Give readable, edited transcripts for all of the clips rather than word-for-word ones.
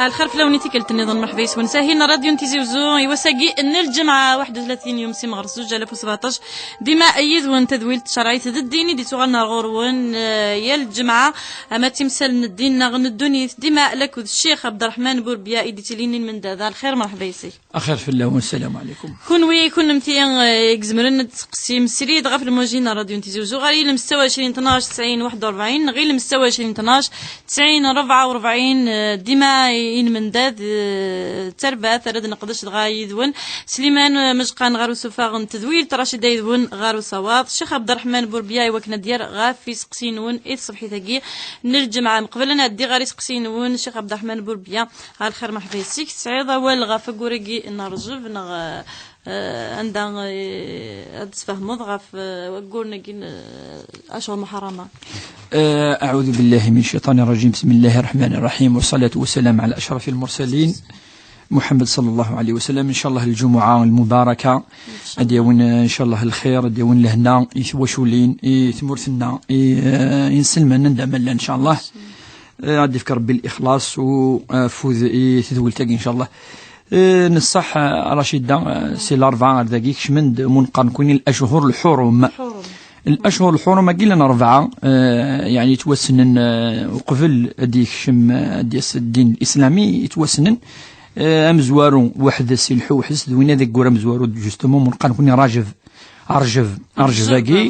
الخير في لونيتي كلت النظام مرحبا يسون ساهينا راديو نتيزي وزو يوساقي ان الجمعه 31 يوم سي مغرس 2017 ديما ايد وان تدويل شرعيه الديني دي تغنى غورون يا الجمعه اما تمثال الدين نغن الدنيا ديما لك الشيخ عبد الرحمن بوربيا ايدي تليني من ذا الخير مرحبا يسي اخير في الله والسلام عليكم كون متيان يكزمرن تقسيم سريد غف الموجين راديو نتيزي وزو غير المستوى 20 12 90 41 غير المستوى 20 12 90 44 ديما من داد تربات رد نقدش غايدون سليمان مجقان غارو سفاغ تدوير تراشد دايدون غارو صواب الشيخ عبد الرحمن بوربياي وكنا ديار غافي سقسينون اي صبحي ثقي نرجمع مقبلنا دي غاري سقسينون الشيخ عبد الرحمن بوربيا على الخير مرحبا يسيك سعيد اول غاف غوريكي نرجف نغ عندنا تفهموا غاف وقولنا اشهر محرمه. اعوذ بالله من الشيطان الرجيم. بسم الله الرحمن الرحيم والصلاه والسلام على اشرف المرسلين محمد صلى الله عليه وسلم. ان شاء الله الجمعه المباركه اديون ان شاء الله الخير اديون لهنا يثوشولين يثمرثنا ينسلمنا ندعم ان شاء الله عاد يفكر بالاخلاص وفوز تذول تاقي ان شاء الله. نصح رشيدة سي الأربعة ذاكيك شمند منقر كوني الأشهر الحرم. الأشهر الحرم قلنا أربعة يعني يتوسنن وقبل ديك شم ديس الدين الإسلامي يتوسنن أمزوارو واحد السلحو حس دوينا ذاك قرا مزوارو جوستومون منقر كوني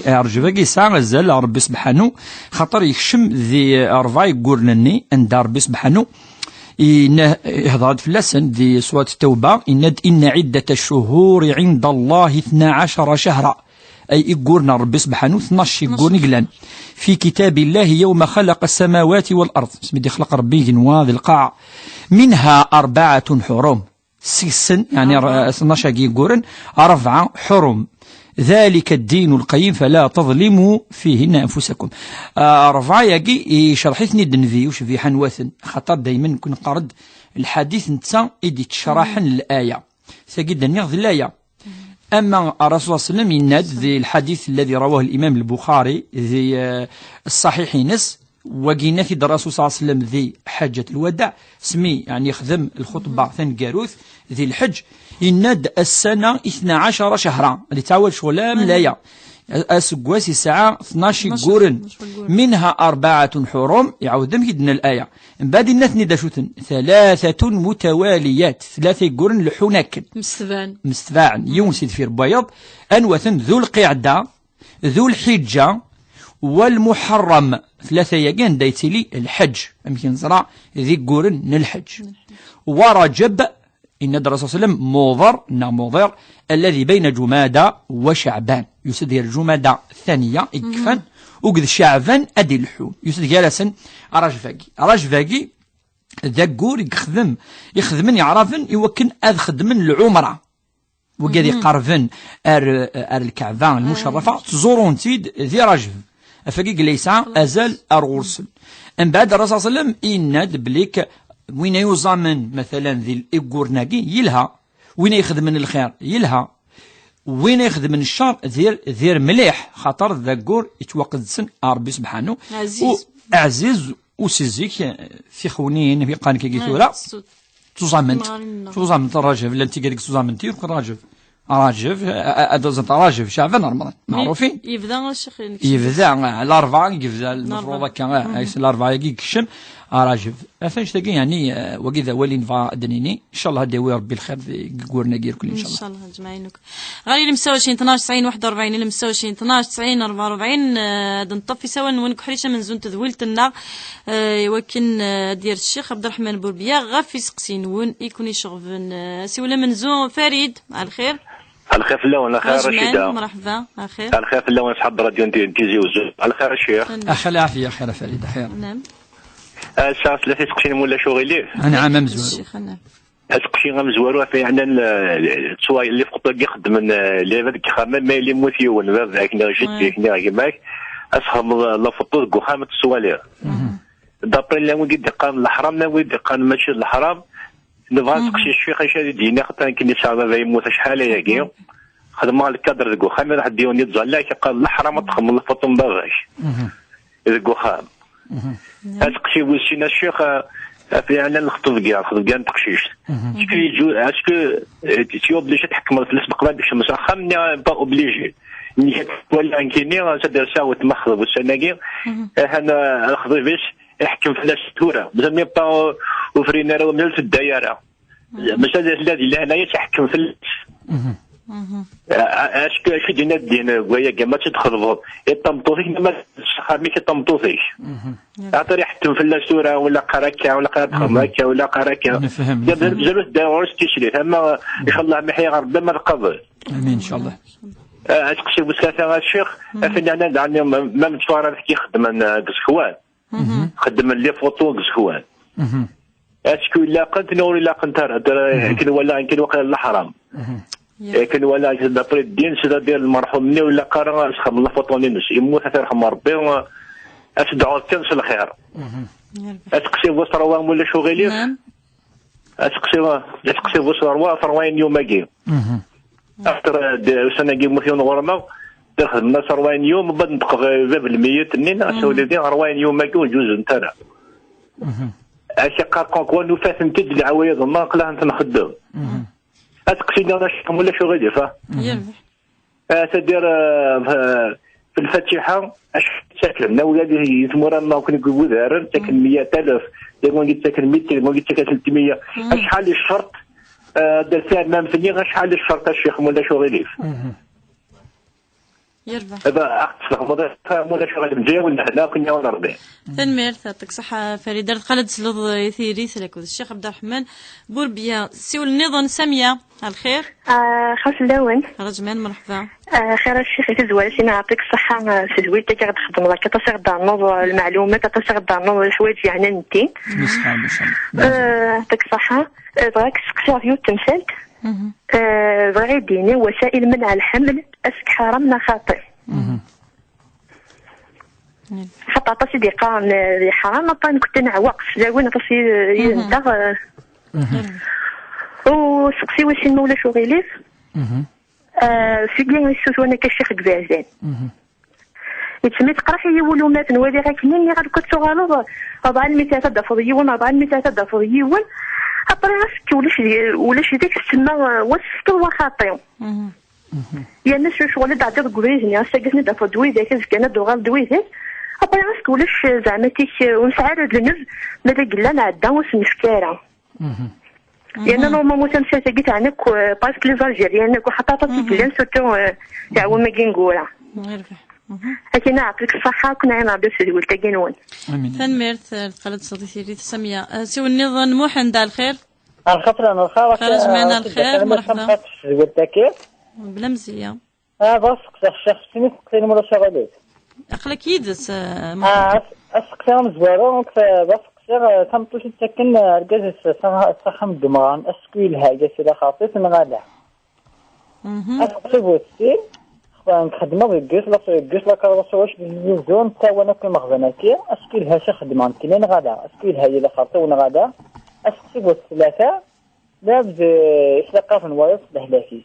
أرجفاكي ساعة غزال ربي سبحانه خاطر يكشم ذي أربعة يقولنني عند ربي سبحانه إن هضاد في اللسن دي صوت التوبة إن عدة الشهور عند الله 12 شهرا أي إقورنا ربي سبحانه 12 يقورني قلان في كتاب الله يوم خلق السماوات والأرض اسمي دي خلق ربي جنواذ القاع منها 4 حرم 6 يعني 12 يقورن 4 حرم ذلك الدين القيم فلا تظلموا فيهن أنفسكم. 4 يجي شرحتني دنفي وش في حنوثن خطر دايما كن قرد الحديث نتا إدي تشرحن الآية سجد نيغذ الآية. أما الرسول صلى الله عليه وسلم يناد ذي الحديث الذي رواه الإمام البخاري ذي الصحيح نس وقينا في الرسول صلى الله عليه وسلم ذي حجة الوداع سمي يعني يخدم الخطبة ثن جاروث ذي الحج يناد السنة 12 شهرا اللي تعود شغلام لايا أسقواسي الساعة 12 قورن منها 4 حرم يعود يدنا الآية من بعد الناس ندشوتن 3 متواليات 3 قورن لحناك مستفان يوم سيد في البيض أنوثن ذو القعدة ذو الحجة والمحرم 3 يجان دايتلي الحج يمكن زرع ذي قورن نلحج ورجب إن الرسول صلى الله عليه وسلم مضر الذي بين جمادى وشعبان يسد الجمادى الثانية إكفان وقذ شعبان أدي اللحوم يسد جالسا رجفاقي ذا قور يخدمن يعرفن يوكن أذ خدمن العمرة وقذ يقرفن الكعبة المشرفة تزورون تيد ذي رجف أفاقي ليس أزال أرغرسل أن بعد الرسول صلى الله عليه وسلم إناد بليك وين يوزامن مثلا ذي الإقورناقي يلها وين يخدم من الخير يلها وين يخدم من الشر ذير مليح خاطر ذا قور يتوقد سن ربي سبحانه عزيز وسيزيك في خونين في قانك كيثورا توزامنت الراجف لا انت قالك توزامنتي راجف أدوزنت راجف شعبان رمضان معروفين يبدا الشيخ يبدا الأربعة يبدا المفروض كان الأربعة يكشم راجف فاش تلاقي يعني وكذا ولين فا دنيني ان شاء الله هدي ربي الخير قورنا غير كل ان شاء الله. ان شاء الله جمعينك غالي المستوى 12 90 41 المستوى 12 90 44 نطفي سوا ونك حريشه من زون تذويلت النار ولكن ديال الشيخ عبد الرحمن بوربيا غافي سقسين ون يكون يشغفن سي ولا من زون فريد على الخير. الخير في اللون الخير رشيدة مرحبا الخير. الخير في اللون اصحاب راديو تيزي وزو الخير الشيخ. اخي العافيه خير فريد خير. نعم. الساعة 3 سقسين ولا شغليه أنا عام مزوار سقسي غمزوارو في عندنا التصوايا اللي فقط يخدم اللي هذاك خامل ما اللي موثيون ذاك نجد كنا كيماك أصحاب لا فطور قخامة السوالير دابري لا ودي دقان الحرام لا ودي دقان ماشي الحرام نبغى نسقسي الشيخ اش هذه دينا خاطر كني صعبه يموت شحال ياكي خدم على الكادر القخام واحد ديون يتزلا قال الحرام تخم الفطوم باغاش القخام اسقسي وسينا الشيخ يعني نخطب كاع تقشيش اسكو تي اوبليجي تحكم في السبق باش مسخن با اوبليجي ولا انكيني تدير ساوة مخضب والسناقي انا الخضي باش يحكم في الناس التورة بزاف با وفرينا راه من الدايره مش الذي لا يتحكم في اش دينا الدين ويا كما تدخل يطمطوفيك ما تسخر ميك يطمطوفيك عطري يحكم في السوره ولا قراكه ولا قراكه ولا قراكه بزاف داور تشريف اما ان شاء الله ما حيغ ربي ما القبر امين ان شاء الله. تقصي بسكاثه الشيخ فين انا عندي ما متفارق كيخدم قزخوان خدم لي فوتو قزخوان اسكو لا قنت نوري لا قنت كن ولا يمكن وقع الحرام كن ولا دابري الدين سدا ديال المرحوم مني ولا قرا اسخم الله فوتوني نس يموت يرحم ربي اتدعو تنس الخير اتقسي وصروا ولا شو غيليف اتقسي وصروا فروين يوماكي اكثر سنه موثيون غرمه دخل الناس 40 يوم بعد ندق باب الميت نينا سوليدين 40 يوم ماكي وجوز نتانا اش قاقون كون وفاتن تد العوايد ما قلاه انت نخدم اتقصينا انا شكون ولا شو غادي فا تدير في الفاتحه اش ساكن ولادي يتمر ما كون يقول دار ساكن 100000 يقول قلت ساكن 200 يقول قلت ساكن 300 شحال الشرط دار فيها امام ثاني شحال الشرط الشيخ ولا شو غادي يربح هذا أختصر موضوع شغل مجيء ولا لا كنا ونربي. تنمير يعطيك صحة فريدة قلد سلوض يثيري سلك الشيخ عبد الرحمن بوربيا سيول النظام سامية الخير. خاص اللون. رجمان مرحبا. خير الشيخ يتزوج سينا يعطيك الصحة في زويتك غادي تخدم لك تصيغ دارنوض المعلومات تصيغ دارنوض الحوايج يعني نتي. مسحة ما شاء الله. يعطيك الصحة بغاك تسقسي ريو تمثال. بغا يديني وسائل منع الحمل اسك حرام خاطئ حتى عطاسي دي قان دي حرام طان كنت نعوق جاوين عطاسي ينتغ وسقسي واش المولى شو غيليف في بيان يسوس وانا كالشيخ كبازان يتسمي تقرحي يولومات نوالي غاك مني غاد كنت صغالو 400 تدفض يون 400 تدفض يون أبري راسك ولاش ديك السما وصفت وخاطيو يا الناس شغل دعدي الكوريجني ساكني دافو دويدك كان دوغال دويدك أبري راسك ولاش زعما تيك ونسعى النف ماذا قلنا نعدا وسنفكارا يعني نورمالمون تمشي تاكيت عنك باسكو لي زالجيريان وحتى تاكيت سورتو تعاون ما كنقولها أكيد نعطيك الصحة كنا نعرض السيد تاكينون تنمير قالت صديقتي ريت سمية سوى النظام موحن دا الخير الخطرة أنا الخير خرج معنا الخير مرحبا بلا مزية بس الشيخ سميت قتيل مرة شغالات أخلك يدس أسقسي مزوارو بس قصير تمطوش تسكن رجاز الصحة من دمغان أسكوي الهاجة سيدا خاطف نغادا أسقسي بوستي نخدمو بالكيس لا كراسواش بالزون تا وانا في مخزناكي اسكي لها شي خدمه كاين غادا اسكي لها هي خاطر وانا غادا اسكي بوس ثلاثه لابد يتلقى في نوايص لهلاكي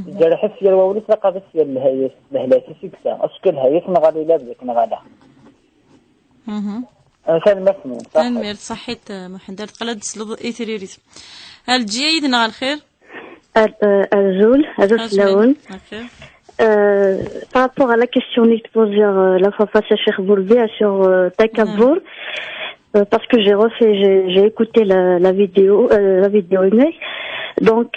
جا حس يا الواولي تلقى بس يا الهيس لهلاكي سكسا اسكي لها هي غادي لابد كنا غادا كان مسمون تنمير صحيت محمد قلد سلوض ايثريريس الجيد نغا الخير الزول سلاون par rapport à la question que posée la fois face à Cheikh Boulbia sur Takabour, parce que j'ai écouté la vidéo donc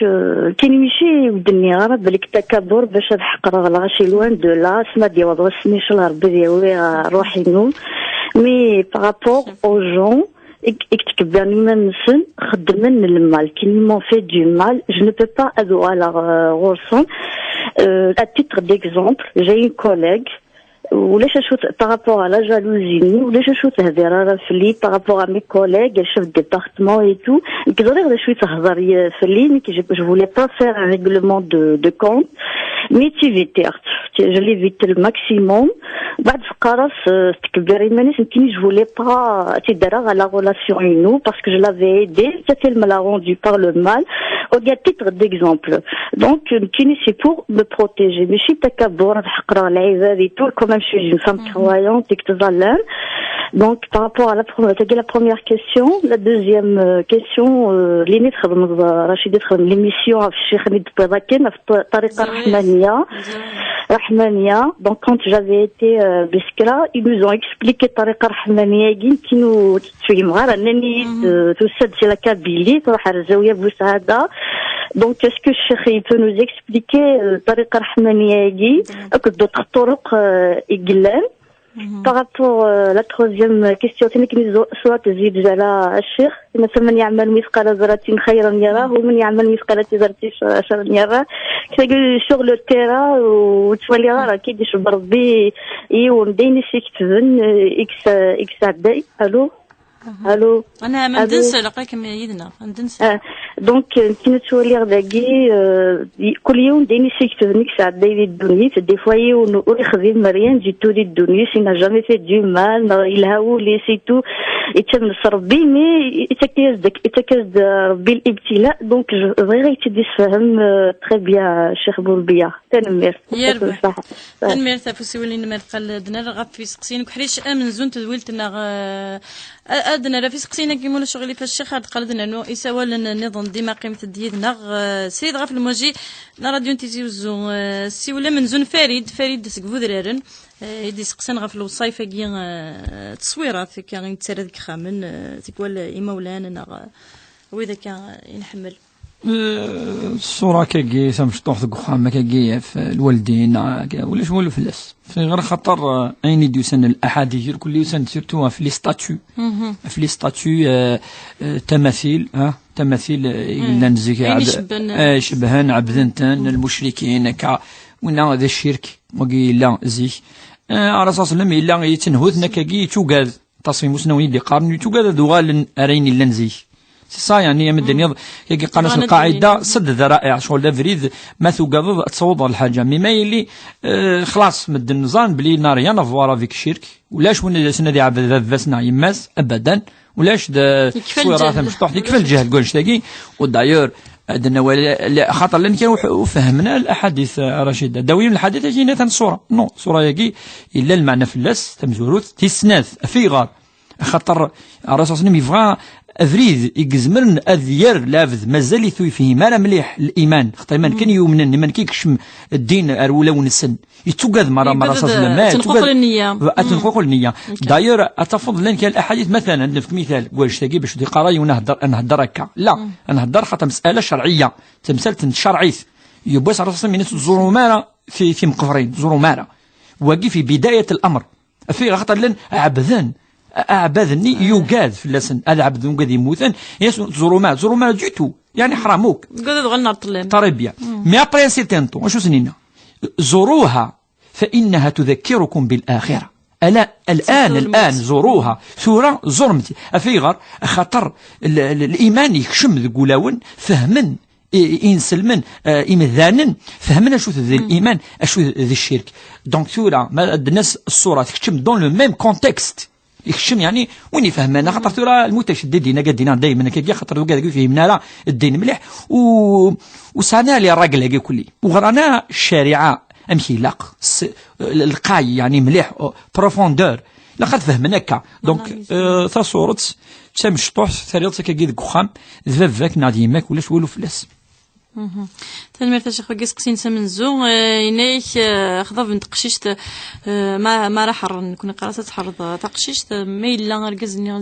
كنمشي ودني غرب بلك تكبر باش نحقر غلاشي لوان دو لا سما دي وضع سمي شلا ربي ديالي روحي نوم مي بارابور او جون اكتكبرني من نسن خدمن المال كي مون في دو مال جو ne peux pas ادو على غورسون à titre d'exemple j'ai une collègue ولاش شوت par rapport à la jalousie ولاش شوت هضره فلي par rapport à mes collègues le chef de département et tout نقدر غير شويه تهضر فلي je voulais pas faire un règlement de compte مي تيفيتيغ je l'évite le maximum. بعد فقرة تكبر إيمانيس نكيني je voulais pas تدرى على relation nous parce que je l'avais aidé, c'était elle me l'a rendu par le mal. Regarde titre d'exemple. Donc نكيني c'est pour me protéger. ماشي تكبر نحقر العباد et tout, quand même je suis une femme croyante et que تظلم. Donc par rapport à la première question, la deuxième question ليني تخدم رشيدة تخدم l'émission في الشيخ خالد بيضاكين في طريقة رحمانية. Donc quand j'avais été بسكرة ils nous ont expliqué طريقة رحمانية كي نو تفهم غير أنني تسد في الكابيلي تروح على الزاوية بوسعادة. Donc est-ce que الشيخ peut nous expliquer طريقة رحمانية كي أكد d'autres طرق يقلان. Par rapport à la troisième question, c'est que soit تزيد على الشيخ إن من يعمل مثقال ذرة خيرا يراه ومن يعمل مثقال ذرة شرا يراه. كتقول شغل التيرا وتولي غير كي يديش بربي يون ديني سيكتبن إكس عداي. الو انا ما ندنسى لقاك يدنا ندنسى. دونك كي نتولي غداكي كل يوم ديني سيكتبني كساعد دايري الدنيا دي فواي ونخدم مريان جيتو لي الدنيا سي نا جامي في دو مال يلهاو لي سيتو يتنص ربي مي يتكاز ربي الابتلاء. دونك فغي تدي فهم تري بيان شيخ بولبيا تنمير تنمير تفوسي ولين ما قلدنا رغب في سقسينك حريش امن زون تدويلتنا ادنا لا في سقسينا كيمولا شغلي في الشيخ هاد قلدنا انه يساوى لنا النظام ديما قيمه الديدنا سيد غاف المواجي لا راديو تيزيوزو سي ولا من زون فريد سكفو درارن يدي سقسان غاف الوصايفه كي تصويرات كان تسرد كخامن تقول ايمولانا وإذا كان ينحمل الصورة كاكي سامشطوح ذوك خامة كاكي في الوالدين ولاش ولو فلاس في غير خطر عيني ديوسن الأحاديث كل يوسن سيرتو في لي ستاتيو تماثيل تماثيل إلا نزيك شبهان عبدنتان المشركين كا ونا ذا الشرك وقي لا زيك على أساس لم إلا يتنهوثنا كاكي توقاد تصميم سنوي اللي قارن توقاد دوغال أريني إلا نزيك سا يعني من الدنيا كي قناص القاعده صد ذرائع شغل دافريد ما توقظ تصوض الحاجه مما يلي خلاص مد النظام بلي ناريا نافوار فيك الشرك ولاش وين سنا دي عبد فاسنا يماس ابدا ولاش تصويرات مفتوح يكفى الجهل كلش تاكي ودايور عندنا خاطر لان كانوا وفهمنا الاحاديث رشيده داويين الحديث جينا تن الصوره نو صوره ياكي الا المعنى فلاس تمزوروت تيسناث في غار خاطر الرسول صلى الله عليه وسلم أفريد يجزمرن أذير لافذ مازال يثوي فيه ما مليح الإيمان خاطر من كان يؤمن من كيكشم الدين أرولا ونسن يتوقذ مرة صلى ما تنقل النية داير أتفضل لأن كان الأحاديث مثلا نفك مثال واش تجي باش دي قراي ونهدر هكا لا نهدر خاطر مسألة شرعية مسألة شرعية يبوس على راسهم من زوروا مارا في مقفرين زوروا مارا واقي في بداية الأمر في خاطر لأن عبذان أعبادني يوجاد في اللسن هذا عبد قد يموتن يسون زروما جيتو يعني حراموك قد دغلنا الطلاب طريبيا مي ابري سيتنتو واش سنينا زوروها فإنها تذكركم بالآخرة ألا الآن زوروها سورة زرمتي أفيغر خطر الإيمان يكشم ذقولاون فهمن إنسلمن إمذانن فهمنا شو ذي الإيمان أشو ذي الشرك دونك سورة ما الناس الصورة تكشم دون لو ميم كونتكست يخشم يعني وين يفهمنا خاطر ترى المتشددين قادين دائما كي خاطر قاعد يفهمنا لا الدين مليح وسانا لي الراجل هكا كلي وغرانا الشريعه امشي لاق القاي يعني مليح بروفوندور لقد فهمنا هكا دونك ثا صورت تمشطوح ثريضتك كي دكخام ذفاك ناديمك ولاش ولو فلاس تنمير تشيخ قيس قسين سمنزو ينايك خذا بنت قشيشت ما راح نكون قرات تحرض تقشيشت ميلا ركزني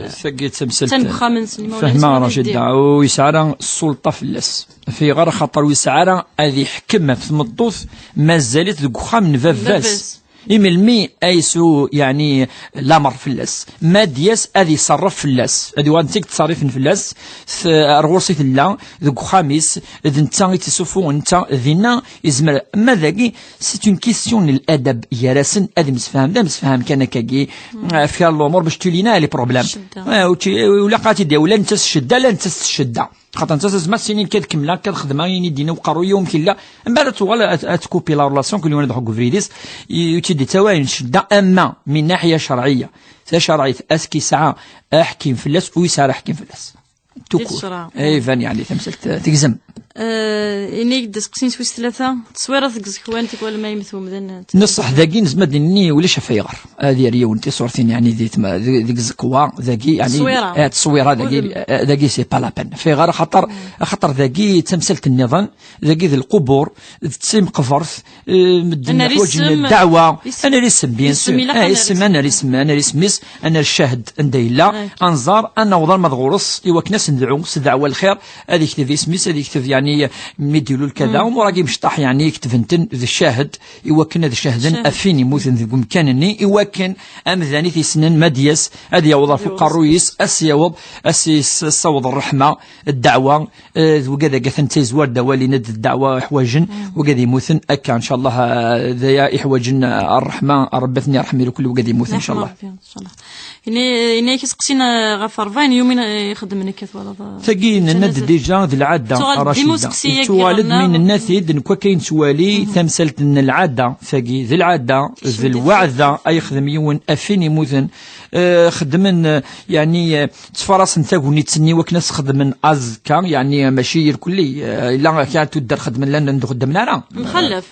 ثقيت سمسلت تنبخامنس فهما رشيد ويسعر السلطه فلاس في غير خطر ويسعر هذه حكمه في المطوف ما زالت دكخام نفافاس إملمي أيسو يعني لامر فلاس ما دياس أذي صرف فلاس أذي وانتيك تصرف فلاس رغوصي فلا ذوك خامس إذا نتا يتسوفو نتا ذينا يزمر ماذا كي سي اون كيسيون الأدب يراسن أذي مسفهم دا مسفهم كان كاكي في الأمور باش تولينا لي بروبليم ولا قاتي دي ولا نتا الشدة لا نتا الشدة خاطر انت تسمع سنين كتكملها كتخدمها يدينا وقارو يوم كلا من بعد توغال تكوبي لا ريلاسيون كل يوم ندخل فريديس يتدي توين شده اما من ناحيه شرعيه شرعيه اسكي ساعه احكم فلاس ويسار احكم فلاس توكو اي فان يعني تمثلت تجزم إني دسقسين سويس ثلاثة تصويرة ثقزكوانتك ولا ما يمثو مذن نصح ذاكي نزمدني ولا شفايغر هذه ريون تي صورتين يعني ذيك زكوا ذاكي يعني تصويرة ذاكي سي با لا بين فيغر خاطر ذاكي تمثلت النظام ذاكي ذي القبور تسم قفرث مدن حوايج الدعوة انا رسم بيان سور اسم انا رسميس انا الشاهد انديلا انظار انا وضر مضغورس ايوا كناس ندعو دعوة الخير هذيك تفي سميس هذيك تفي يعني ميديلو الكذا ومراقي مشطح يعني كتفنتن ذا الشاهد يوكن ذا الشاهدن افين يموتن ذي مكانني يوكن امذاني في سنن مديس هذه يوضع في قرويس اسيوض الصوض الرحمه الدعوه وكذا قثن تيزوار دوالي ند الدعوه حواجن وكذا يموتن اكا ان شاء الله ذا حواجن الرحمه ربتني رحمي لكل وكذا يموتن ان شاء الله إني كسقسينا غفر فين يومين يخدم نكث ولا تجين ند ديجا ذي العادة رشيدة توالد من الناس يدن كاين سوالي تمثلت ان العادة ثقي ذي العادة ذي الوعدة أي خدم يون أفين يموذن خدمن يعني تفرس نتاقوني تسني وكناس خدمن أزكا يعني ماشي الكلي لا كانت تدر خدمن لان نخدمنا راه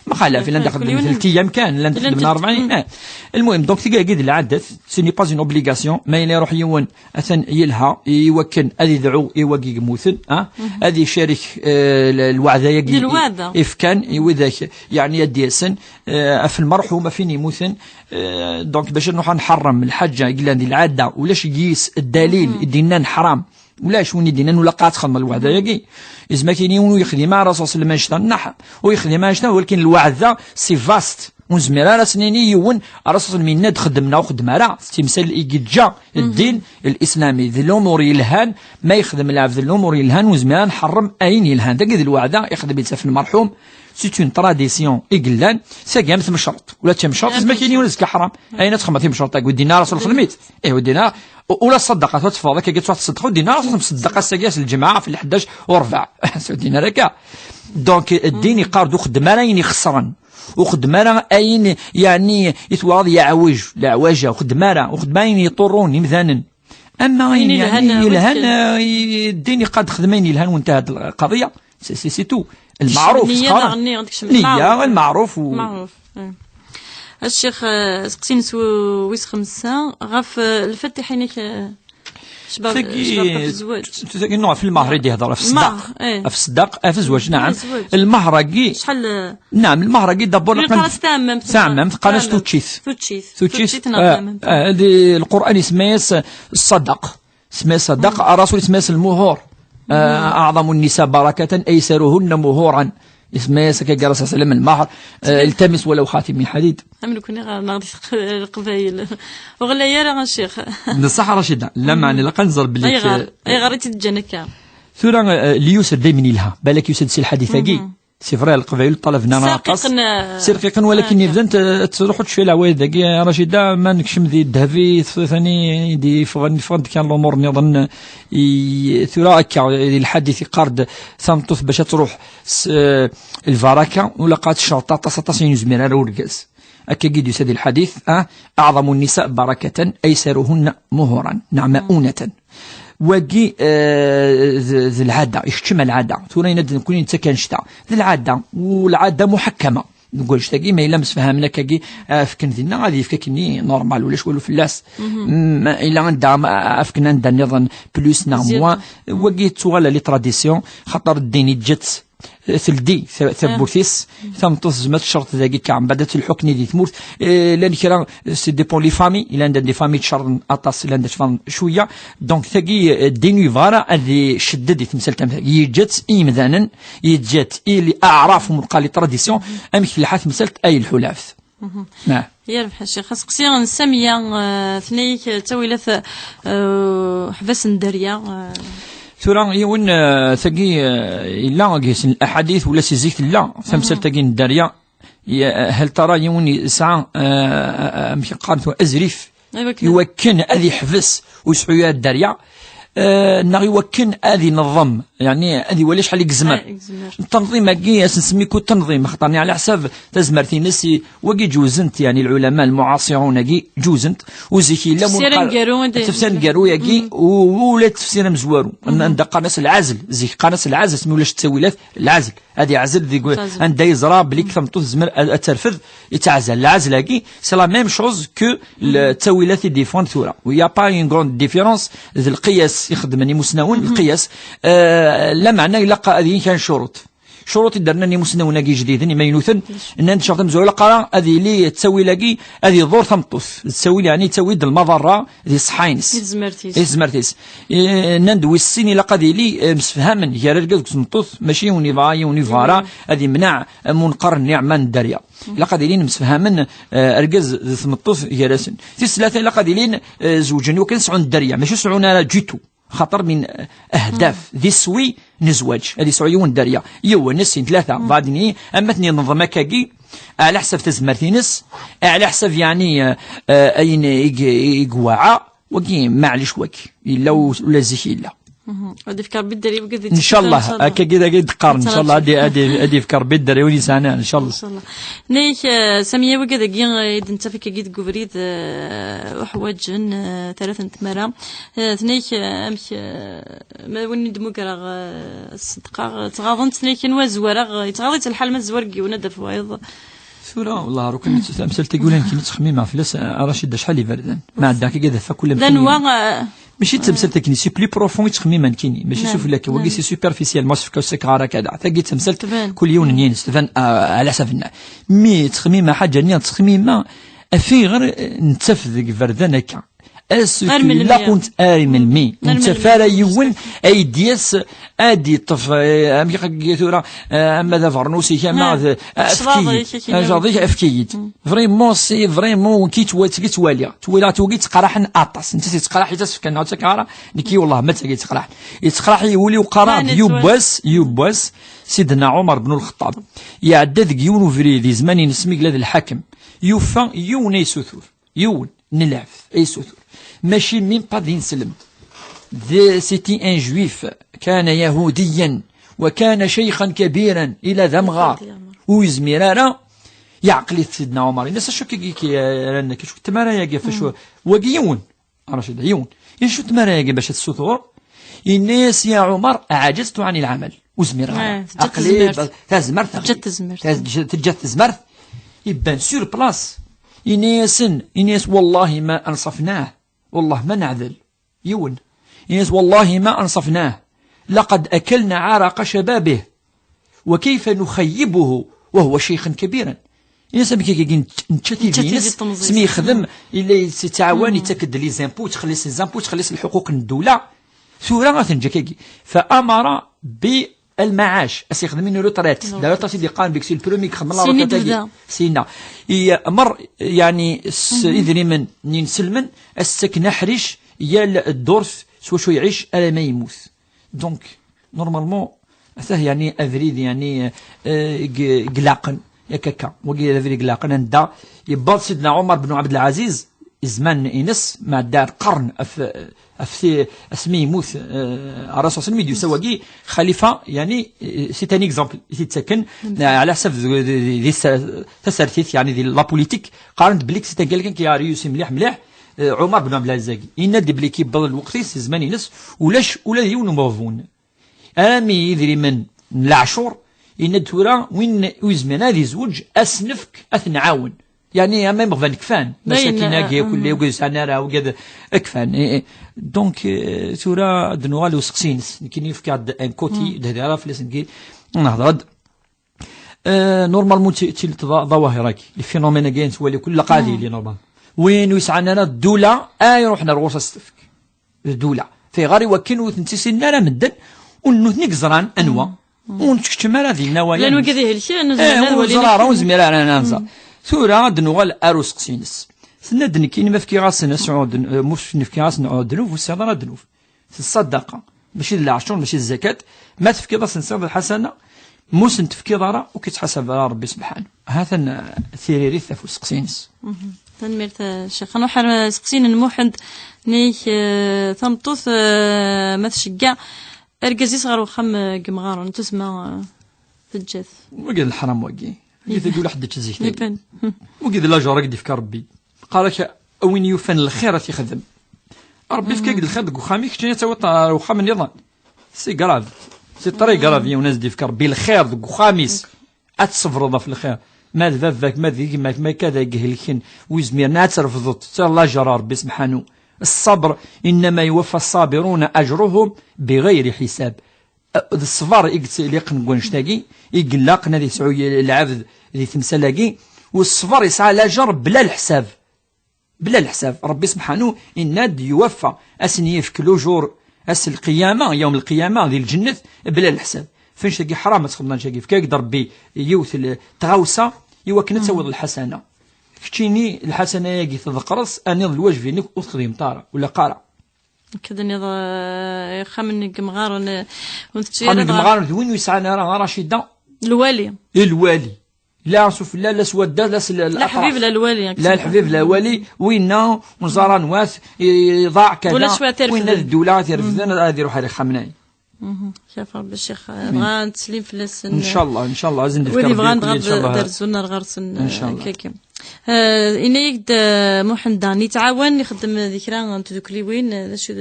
مخلف لان نخدم 3 أيام كان لان نخدم 40 المهم دونك تلقى قيد العادة سيني با اون اوبليغاسيون ما يروح يون اثن يلها يوكن هذه دعو يوقي موثن هذه يشارك الوعده يجي افكان وذاك يعني يدي سن في المرحوم فين يموثن دونك باش نروح نحرم الحجه قلنا دي العاده ولاش يقيس الدليل يدينا حرام ولاش وين يدينا ولا قات خدم الوعده يجي إذا ما كاين يخدم مع الرسول صلى الله عليه وسلم نحن ويخدم مع شنو ولكن الوعده سي فاست وزميرا سنيني يون الرسول منا خدمنا وخدمنا راه تمثال إيجا الدين الاسلامي ذي الامور يلهان ما يخدم لا في الامور يلهان وزميرا نحرم اين يلهان داك الوعده يخدم في المرحوم سيت اون تراديسيون ايغلان ساكا مثل مشرط ولا تمشرط ما كاين ونسك حرام اين تخمط مشرط ودينا رسول الله صلى ودينا ولا الصدقه تفاضل كي تروح تصدق ودينا رسول الصدقه ساكاس الجماعه في 11 وربع ودينا لك دونك الدين يقارد خدمه راين خسران وخدمه راه اين يعني يتواض يعوج العواجه وخدمه راه وخدمه يطرون مثلا اما يعني يلهن الدين قد خدمين يلهن وانتهت القضيه سي تو المعروف نية المعروف معروف الشيخ سقسين ويس 5 غاف الفتحينك شباب في الزواج نوع في المهر يدي هضره في الصداق في الصداق في الزواج نعم المهرقي شحال نعم المهرقي دبر تمام قناش توتشيث هذه القران اسمه الصدق اسمه الصدق الرسول اسمه المهور أعظم النساء بركة أيسرهن مهورا اسمه سكا قال صلى الله عليه وسلم المهر التمس ولو خاتم من حديد أمل كنا ناخذ القبايل وغلا يا راه الشيخ نصح رشيدة لا معني لا قنزر بلي أي غاريتي تجنك ثورة ليوسر دايما لها بالك يوسد سي الحديث كي سي فري القبائل طلبنا ناقص سرقيقا ولكن يبدا تروح تشوي العوايد ذاك رشيدة ما نكشم ذي الذهبي ثاني دي فغد كان الامور نظن ثورة هكا الحديث قارد ثمطف باش تروح الفراكه ولقات الشرطه تصين زمير ورقاز هكا قيد يسد الحديث اعظم النساء بركه ايسرهن مهرا نعماؤونه وقي ذي العاده يشتم العاده ثورين نكون انت كنشتا ذي العاده والعاده محكمه نقول شتاكي ما الا مسفهمنا كاكي فكن دينا غادي يفككني نورمال ولا شوالو فلاس الا عندها افكن عندها نظن بلوس نعم وقي توغالا لي تراديسيون خاطر الدين جات ثلدي ثبوثيس ثمطس زمات الشرط ذاكي كاع بدات الحكم دي تموت لان كرا سي ديبون لي فامي الا عندها دي فامي تشرط اطاس الا عندها شويه دونك ثاكي الدين يفارا اللي شدد يتمثل تمثال يجات ايمذانا يجات اللي اعرافهم بقى لي تراديسيون امك اللي حتمثلت اي الحلاف نعم يا ربح الشيخ خصقسي نسميه ثنيك تاويلث حبس الدريه ثورا يون ثقي إلا قيس الأحاديث ولا سيزيك لا ثمسل تقي الدريا هل ترى يون ساعة مش قارنت أزريف يوكن أذي حفس ويسحويا الدريا نغي وكن هذه نظم يعني هذه ولا شحال يكزمر التنظيم كي نسميكو التنظيم خطرني على حساب تزمرتي نسي وكي جوزنت يعني العلماء المعاصرون كي جوزنت وزيكي لا تفسير كارو ياكي ولا تفسير مزوارو ندق ناس العزل زيك قناص العزل سمي ولاش التسويلات العزل هذه عزل ذي عند يزرا بلي كثمطو زمر الترفذ يتعزل العزل كي سي لا ميم شوز كو التسويلات ديفون ثورا ويا با اون غروند ديفيرونس ذي القياس يخدمني مسنون القياس لا معنى الا هذه كان شروط درنا مسنون كي جديد ما ينوثن ان انت شرط مزوله قرا هذه اللي تسوي لاكي هذه ظور ثمطوث تسوي يعني تسوي المضره ذي صحاينس زمرتيس ندوي السيني لقد لي مسفهما يا رجل ثمطوث ماشي ونيفارا هذه منع منقر النعمه الداريه لقد لين مسفهما ارجز ثمطوث يا راسن في ثلاثه لقد لين زوجين وكان سعون الداريه ماشي سعون جيتو خطر من اهداف ذي سوي نزواج هذه سعيون داريه يو نسين ثلاثه بعدين اما اثنين نظام كاكي على حسب تزمرتينس على حسب يعني اين يقواعا وكي معليش وكي الا ولا زيك الا غادي فكر بالدري وكذا ان شاء الله هكا كذا قارن ان شاء الله هادي فكر بالدري ونسانا ان شاء الله نيك سميه وكذا كي انت فيك كي تقبريد وحواج ثلاثه تماره ثنيك امش ما وني دموكرا الصدقه تغاضنت نيك نوازوره يتغاضيت الحال ما زوركي وندا فوايض سورة والله روك مثل تقول انك تخميمه فلاس رشيد شحال يبردان ما عندك كذا فكل ماشي تمثلت كني سي بلي بروفون تخميم كيني ماشي شوف لك واقي سي سوبرفيسيال ما سفكا سكاره كذا تلقى تمثلت كل يوم نين ستفان على حسابنا مي تخميمه حاجه نيه تخميمه في غير نتفذك فردان هكا لا كنت ارم المي انت فارا يون اي ديس ادي طف امي قيتورا اما ذا فرنوسي كما افكي افكيد فريمون سي فريمون كي توالي توقي تقراح اطاس انت تقراح حتى كان تقرا نكي والله ما تقراح يتقراح يولي وقرا يوباس سيدنا عمر بن الخطاب يعدد يون فريدي زمان نسمي لهذا الحاكم يوفا يون يسوثور يون نلعب اي سوثور ماشي من قد نسلم سيتي ان جويف كان يهوديا وكان شيخا كبيرا الى ذمغار ويزميرارا يعقل سيدنا عمر الناس شو كي رانا كي شو تمارا يا فشو وقيون رشيد عيون شو تمارا يا باش السثور الناس يا عمر عجزت عن العمل وزميرارا عقلي تجت زمرت يبان سور بلاص إنيس والله ما أنصفناه والله ما نعذل يون إنيس والله ما أنصفناه لقد أكلنا عرق شبابه وكيف نخيبه وهو شيخا كبيرا إنيس بكي نتشتي دينس سمي يخدم إلا يتعاون يتكد لي زامبو تخلص الزامبو تخلص الحقوق الدولة سورة غتنجاكي فأمر المعاش يخدمين روتريت لا روتريت اللي قام بك سي البرومي خدم لا روتريت سينا مر يعني يدري من نسلمن السكنه حريش يا الدورف سوا شو يعيش الا ما يموت دونك نورمالمون حتى يعني افريد يعني قلاقن يا كاكا وقيل افريد قلاقن ندا يبال سيدنا عمر بن عبد العزيز زمان انس مع دار قرن في اسمي يموت الرسول صلى الله عليه وسلم يسوى خليفه يعني سي تاني اكزامبل يتسكن على حسب ذي تسرتيت يعني ذي لا بوليتيك قارنت بليك سي كان كي ريوسي مليح عمر بن عبد العزيز ينادي بلي كي بضل الوقت زمان ينس ولا يون مغفون امي يدري من العشور يناد تورا وين ويزمان هذه زوج اسنفك اثنعاون يعني ما يبغى كفان مساكين كي كل يوم سنه وكذا كفان دونك تورا دنوال وسقسينس كاين يفكاد ان كوتي هذا في لسنكي نهضر نورمالمون تي ظواهر لي فينومين كاين تولي كل قاضي لي نورمال وين يسعنا الدوله يروحنا الغوصه السفك الدوله في غير وكن وتنتسينا راه مدن ونوثنيك زران انوا ونتكتم راه ذي النوايا لانه كذا الشيء انه زراره وزميرا انا نزا ثورة دنوال أروس قسينس سندن كاين ما فكي غاسنا سعود مش نفكي غاسنا دنوف والصدرة دنوف في الصدقة ماشي العشر ماشي الزكاة ما تفكي غاسنا نصير الحسنة موسن تفكي ضرا وكيتحسب على ربي سبحانه هذا ثيريري ثفوس قسينس تنميرت الشيخ نروح سقسين الموحد نيك ثمطوث ما تشجع اركزي صغار وخم قمغار تسمى في الجث وقيد الحرام وقي قيد يقول حد تزيك وقيد لا جارك دي فكر ربي قالك وين يفن الخير يخدم ربي فكاك الخير دك وخامي كتشني توطا وخام النظام سي كراف سي طريق كراف وناس دي فكر بالخير دك وخاميس اتصفر في الخير ما ذبك ما ذيك ما كذا يقهلكن ويزميرنا ترفضت سير الله جرار ربي سبحانه الصبر انما يوفى الصابرون اجرهم بغير حساب الصفار اللي قنقون شتاقي يقلقنا ذي سعوي العبد ذي تمسلاقي والصفار يسعى لاجر بلا الحساب بلا الحساب ربي سبحانه إن يوفى أسني في كل جور القيامة يوم القيامة ذي الجنة بلا الحساب فين تلاقي حرام تخدم شاقي فكاك ربي يوث تغاوسة يوكنا تسوض الحسنة كتشيني الحسنة يجي تذكرس أني الوجه نك أتخدم طارة ولا قارة كذا نضا خمن قمغار خمن قمغار وين يسعى نرى رشيدة الوالي لا رسول الله لا سودا لا حبيب لا الوالي لا الحبيب لا الوالي وين وزارة نواس يضاع كذا وين الدولة ترفدن هذه روح على خمناي شاف ربي الشيخ بغا نتسليم في السن ان شاء الله ان شاء الله لازم نفكر ولي بغا درسونا الغرسن ان شاء الله كيكي إنيك محمد داني تعاون يخدم ذكرى تذكري وين شو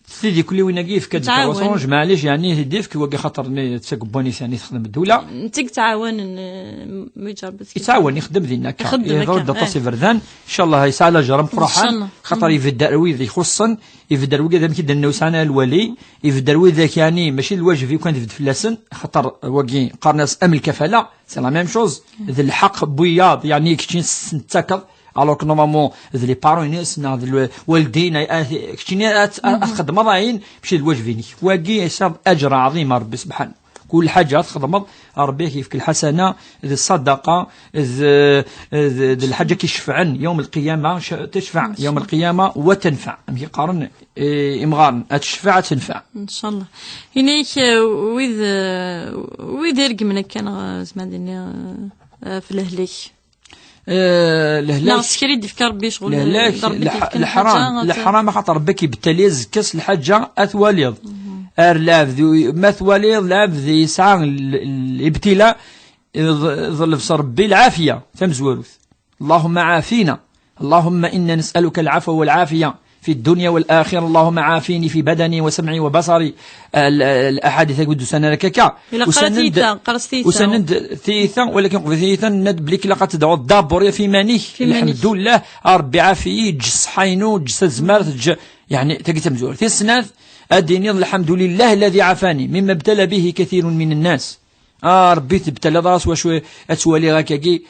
سيدي كل وين كيف كتعاون معليش يعني هديفك وقع خاطر تسكبوني ثاني تخدم الدوله انت تعاون ميجرب يتعاون يخدم ذينا يضرب دطاسي فردان ان شاء الله يسعى لا جرم قرحان خاطر يفدر ويذ خصا يفدر وكذا ذاك كيدنا وسعنا الولي يفدر وذاك يعني ماشي الواجب يكون يفد فلاسن خاطر واقي قرناس ام الكفاله سي لا ميم شوز ذا الحق بياض يعني كتشين نتاكد alors que normalement les parents ناس الوالدين كتشيني تخدم ضايعين ماشي الواجبيني واقي يصاب اجر عظيم ربي سبحانه كل حاجه تخدم ربي كيف الحسنه الصدقه الحاجه كيشفعن يوم القيامه تشفع يوم القيامه وتنفع يقارن امغان تشفع تنفع ان شاء الله هنيك ويذ يرقمنا كان زمان في الهليك لا سكري ديفكار ربي شغل الحرام خاطر ربك بالتالي كاس الحاجه اثواليض ارلاف مثواليض لاف ذي يسعى الابتلاء ظل في ربي العافيه تمزوروث اللهم عافينا اللهم انا نسالك العفو والعافيه في الدنيا والآخرة اللهم عافيني في بدني وسمعي وبصري الأحاديث يقول سنة لككا وسند ثيثا ولكن في ثيثا ند بليك لقد تدعو الدابور في مانيه الحمد لله ربي عافيه جس حينو جس زمارت يعني تقيت مزور في السناث أديني الحمد لله الذي عافاني مما ابتلى به كثير من الناس ربي تبتلى راس وشوي أتوالي غاكاكي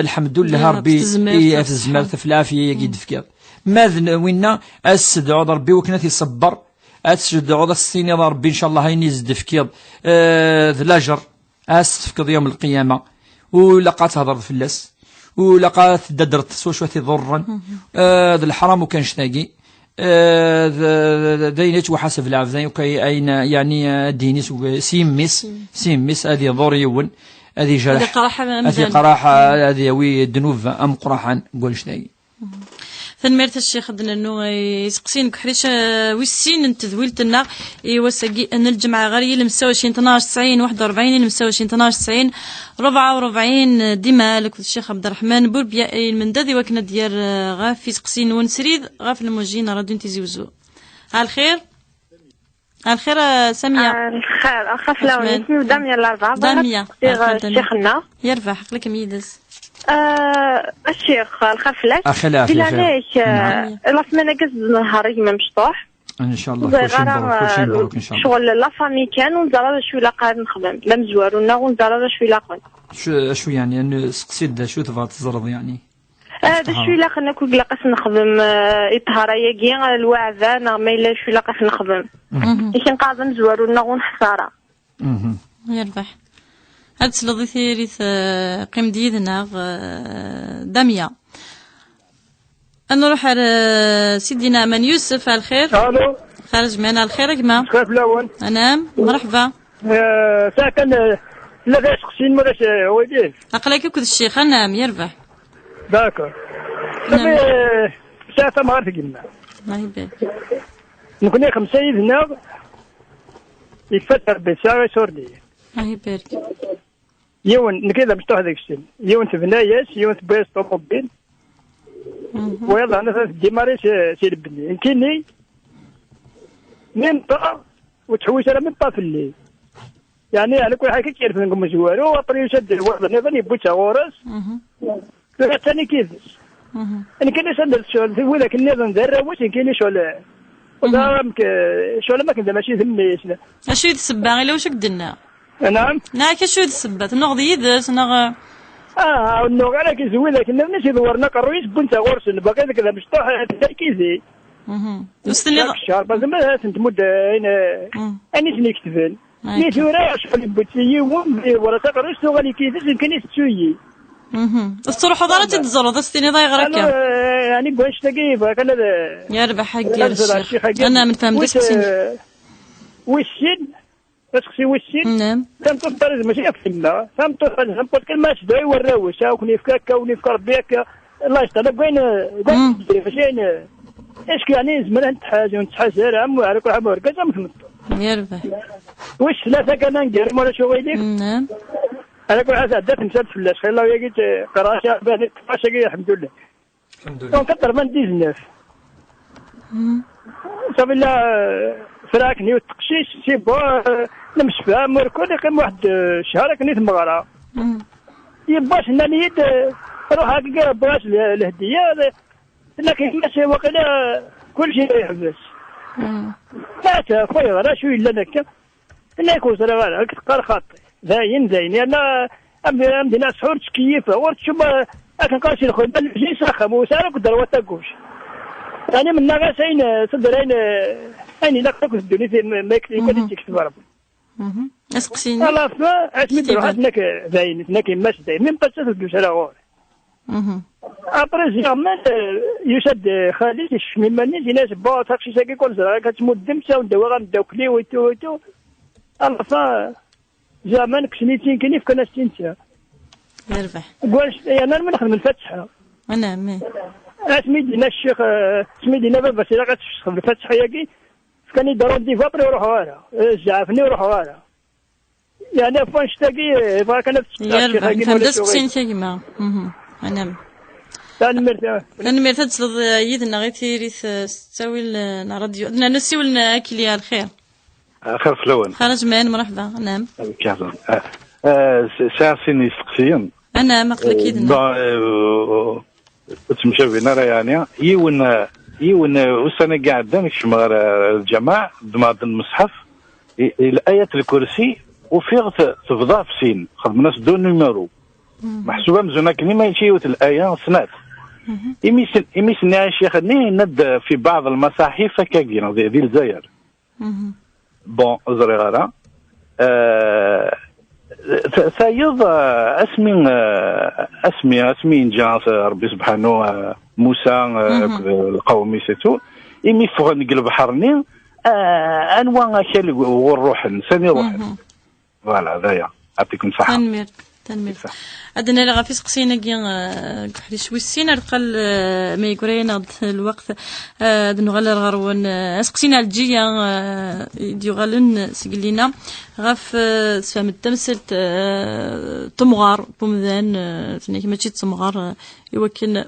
الحمد لله ربي في الزمارت في العافية يقيد فكر ماذا وينا أسدعو ربي وكنا يصبر أسدعو السين يا ربي إن شاء الله هيني يزد فكيض الأجر أستفكض يوم القيامة ولقات هضر في اللاس ولقات ددرت سوشوة ضرا ذا الحرام وكان شناقي دينيت وحسب العفذين وكي أين يعني دينيس سيميس هذه ضور يون هذه جرح هذه قراحة هذه وي الدنوب أم قراحا نقول شناقي فنمرت الشيخ دنا انه يسقسين كحريش ويسين نتذويلت لنا يوسقي ان الجمعه غير المستوى 12 90 41 المستوى 12 90 44 ديما لك الشيخ عبد الرحمن بوربيا المندذي وكنا ديال غاف يسقسين ونسريد غاف الموجين راديو تيزيوزو على الخير على الخير ساميه الخير اخاف لو نسمي داميه الاربعه داميه شيخنا يرفع حقلك ميدس الشيخ الخفلك بلا ليش لا سمانه كاز نهار ما مشطوح ان شاء الله كلشي مبروك ان شاء الله شغل لا فامي كان ونزرا شوي لا قاعد نخدم لا مزوارونا ونزرا شوي لا قون شو يعني انا سقسيت شو تبغى تزرد يعني هذا شوي لا خلنا كل لاقاس نخدم اطهاريه كي الوعذا ما الا شوي لاقاس نخدم كي نقعد نزوارونا ونحصارا يربح هاد سلضي ثيريث قيم ديدنا دامية نروح على سيدنا من يوسف على الخير الو خارج معنا الخير كما كيف الاول نعم مرحبا ساكن لا شخصين ماذا ويديه اقلك كذا الشيخ نعم يربح داكور ساعة ما غير تقلنا الله يبارك. نكون 5 يدنا يفتر بساعة سوردي الله يبارك. يون نكذا مش هذاك الشيء يون تبناياس يون تبيس طوموبيل ويلا انا ديماري سي البني يمكنني من طا وتحويش انا من طا في الليل يعني على كل حاجه كيعرف نقوم جوارو وطري يشد الوضع نظني بوتا غورس ثاني كيفاش انا كان نسند الشغل في ذاك النظام دار واش كاين شغل ودامك شغل ما كان ماشي ذمي اشو يتسبع الا واش قدنا نعم ناك اشو يتسبت نغض يدس نغ النوع انا كيزوي لك الناس يدورنا قرويش بنت غورس باقي لك مش طاح كيزي وستني الشهر بس ما تمد اني نكتفل ني ثورا شحال بوتي ولا تقريش تو غادي كيفاش يمكن يستوي الصروح حضاره تتزرو دستني ضايق راك يعني باش تقيف كان يا ربح حق ديال الشيخ انا من فهم دسكسين وشين تسقسي وشين نعم كان تطرز ماشي افهمنا فهمت نقول كلمه داي وراوش كوني فكاك وني فكر بيك الله يستر بين فاشين ايش يعني زمان انت حاجه وانت حاجه عم على كل عام ورقه مثل يا ربح واش ثلاثه كان ندير ولا شو غيدير نعم على كل حال عدات مسات فلاش خير الله يجي قراشه بان قراشه الحمد لله دونك كثر من 19 صافي لا فراكني والتقشيش سي بو نمشي فيها مركون يقيم واحد شهر كنيت مغاره يباش نانيد روح هكا بغاش الهديه لكن ماشي وقيلا كل شيء يحبس لا خويا راه شويه لا نكا انا يكون راه قال خاطي زين انا امدي ناس حور تكيف ورت شوف اكن قاشي الخو جي سخم وسالك دروه تاكوش يعني من نغاسين صدرين اني لا تاكل الدنيا في ما يكون تكتب ربي اسقسيني الله فا اسمي روح انك زين انك ماشي زين من قصه الدوش على غور ابري زعما يشد خالد الشمي ماني ناس با تاكسي ساكي كل زرا كتمد دمسه ودوا غندوكلي ويتو الله فا زمان كسنيتين كيف كنا ستينتا يربح قولش انا نخدم الفتحه انا مي سميدنا الشيخ سميدنا بابا سيرا كتشخص الفتحه ياكي كان يدارون دي فابري وروحوا ورا زعفني وروحوا ورا يعني فاش تاكي فكان يربح فهمت سقسين كيما انا تنمر تتصل يدنا غير تيريث تساوي الراديو نسيو كليا الخير خير في الاول خرج مان مرحبا نعم كازا ساسيني سقسيين انا مقلك يدنا تمشى بينا راه يعني يون وسنه قاعده نكشم الجماع ضماد المصحف الايه الكرسي وفيغ تفضى في سين خدمنا دون نيميرو محسوبه مزونا كني ما يشيوت الايه سنات يميسن يا شيخ ند في بعض المصاحف كاكينا ديال الجزائر بون زريغارا سيض اسمي جاس ربي سبحانه موسى القومي سيتو يمي فوق نقلب حرني انواع خيل والروح ثاني روح فوالا هذايا يعطيكم الصحه تنمير عندنا لا غافي سقسينا كي كحري شويسين قال ما يقرينا الوقت نغال الغرون سقسينا الجيه ديغالن سقلينا غاف تفهم التمثل تمغار بومذان فينك ماشي تمغار يوكل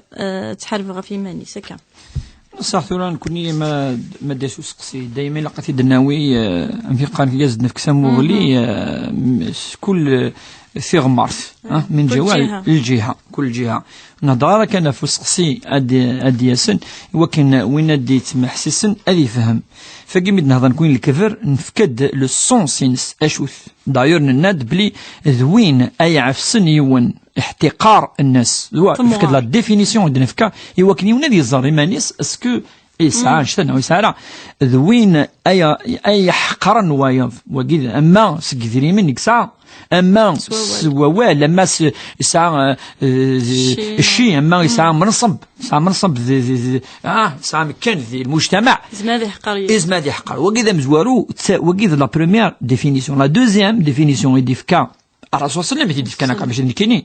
تحارب غافي ماني سكا صح ثوران كوني ما داسو سقسي دائما لقيت الدناوي في قال يزد نفك مغلي كل ثيغ مارس من جوال الجهه كل جهه نهضر كان في سقسي ادياسن وكن وين ديت محسسن ادي فهم فكيمد نهضر نكون الكفر نفكد لو سونسينس اشوث داير نناد بلي ذوين اي عفسن يون احتقار الناس فكد لا ديفينيسيون د نفكا يوكن يون دي زاريمانيس اسكو يسعى شتنا يسعى ذوين اي حقرا ويض وكذا اما سكثري منك ساعه اما سوا لما يسعى الشيء اما يسعى منصب يسعى مكان في المجتمع ازمه حقر وكذا مزوارو وكذا لا بروميير ديفينيسيون لا دوزيام ديفينيسيون يديفكا الرسول صلى الله عليه وسلم يديفكا باش نكيني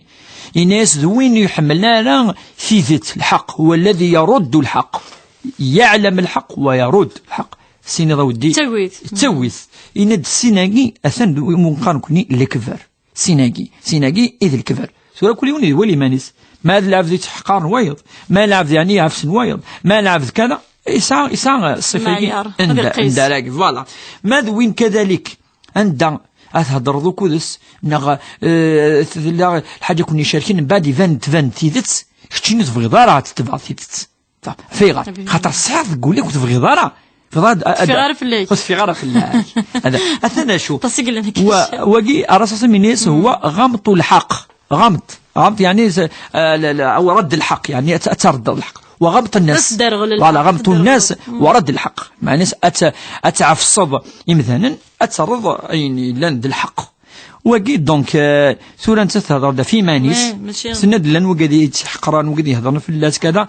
الناس ذوين يحملنا لا في ذات الحق، هو الذي يرد الحق، يعلم الحق ويرد الحق. سيني ودي تسويث إند السيناقي أثن مقارن كوني الكفر سيناقي إذ الكفر سورة كل يوم يولي مانيس ما لعب ذي تحقار وايض، ما لعب يعني عفس وايض، ما لعب كذا إسا الصفي عند فوالا ماذا وين كذلك عند أتهضر ذو كودس نغ الحاجة كوني شاركين من بعد فان تيدتس كتشيني تبغي ضارة تتبع تيدتس في غار خاطر صعب تقول لك تبغي ضارة في غار في الليل في غار في الليل هذا أثناء شو تصيق لنا وجي أرسس منيس هو غمط الحق غمط يعني أو رد الحق يعني أترد الحق وغمط الناس وعلى غمط الناس ورد الحق مع ناس أتعفصد مثلا أترد يعني لند الحق وجي دونك سورة تهضر في مانيس سند لن وقدي يتحقران وقدي يهضرن في الناس كذا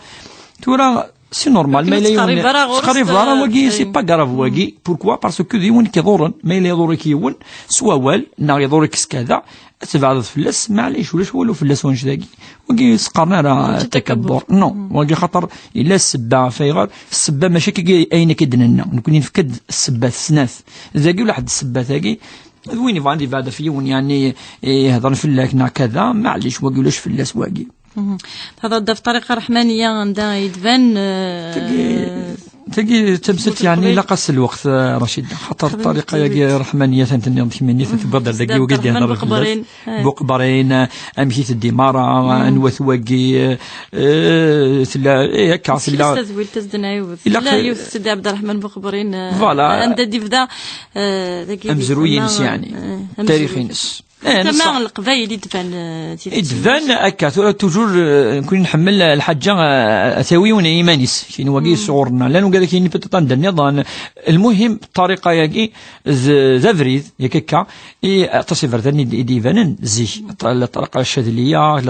تورا سي نورمال ما لا تقريب ضرر وجي سي با غراف وجي بوركوا باسكو ديون كيضرن ما لا يضرك يون سوا وال نا يضرك كذا تبعض فلاس معليش ولاش والو فلاس وانش داكي وكي سقرنا راه التكبر نو وكي خاطر الا السبه فيغار السبه ماشي كي اين كيدنا نكون نفكد السبه السناث زاكي واحد السبه ثاكي وين يبغى عندي بعد فيون يعني يهضر في الله كذا معليش وكيلاش فلاس واكي هذا في طريقه رحمانيه عندها يدفن تجي تمسك يعني لقص الوقت رشيد خاطر الطريقه يا رحمانيه تنتني ثمانيه تبدل دقي وقد يهضر بقبرين امشي الدماره انوث وقي هكا لا استاذ ويل تزدنايوث لا يوث سيدي عبد الرحمن بقبرين فوالا عند ديفدا امزروينس يعني تاريخينس تمام القبايل يدفن أكا توجور نكون نحمل الحاجة أثاوي ونيمانيس كاين واقي صغورنا لأنه قال كاين بتطان النظام المهم الطريقة ياكي زافريد ياكا تصفر ثاني ديفانن زي الطريقة الشاذلية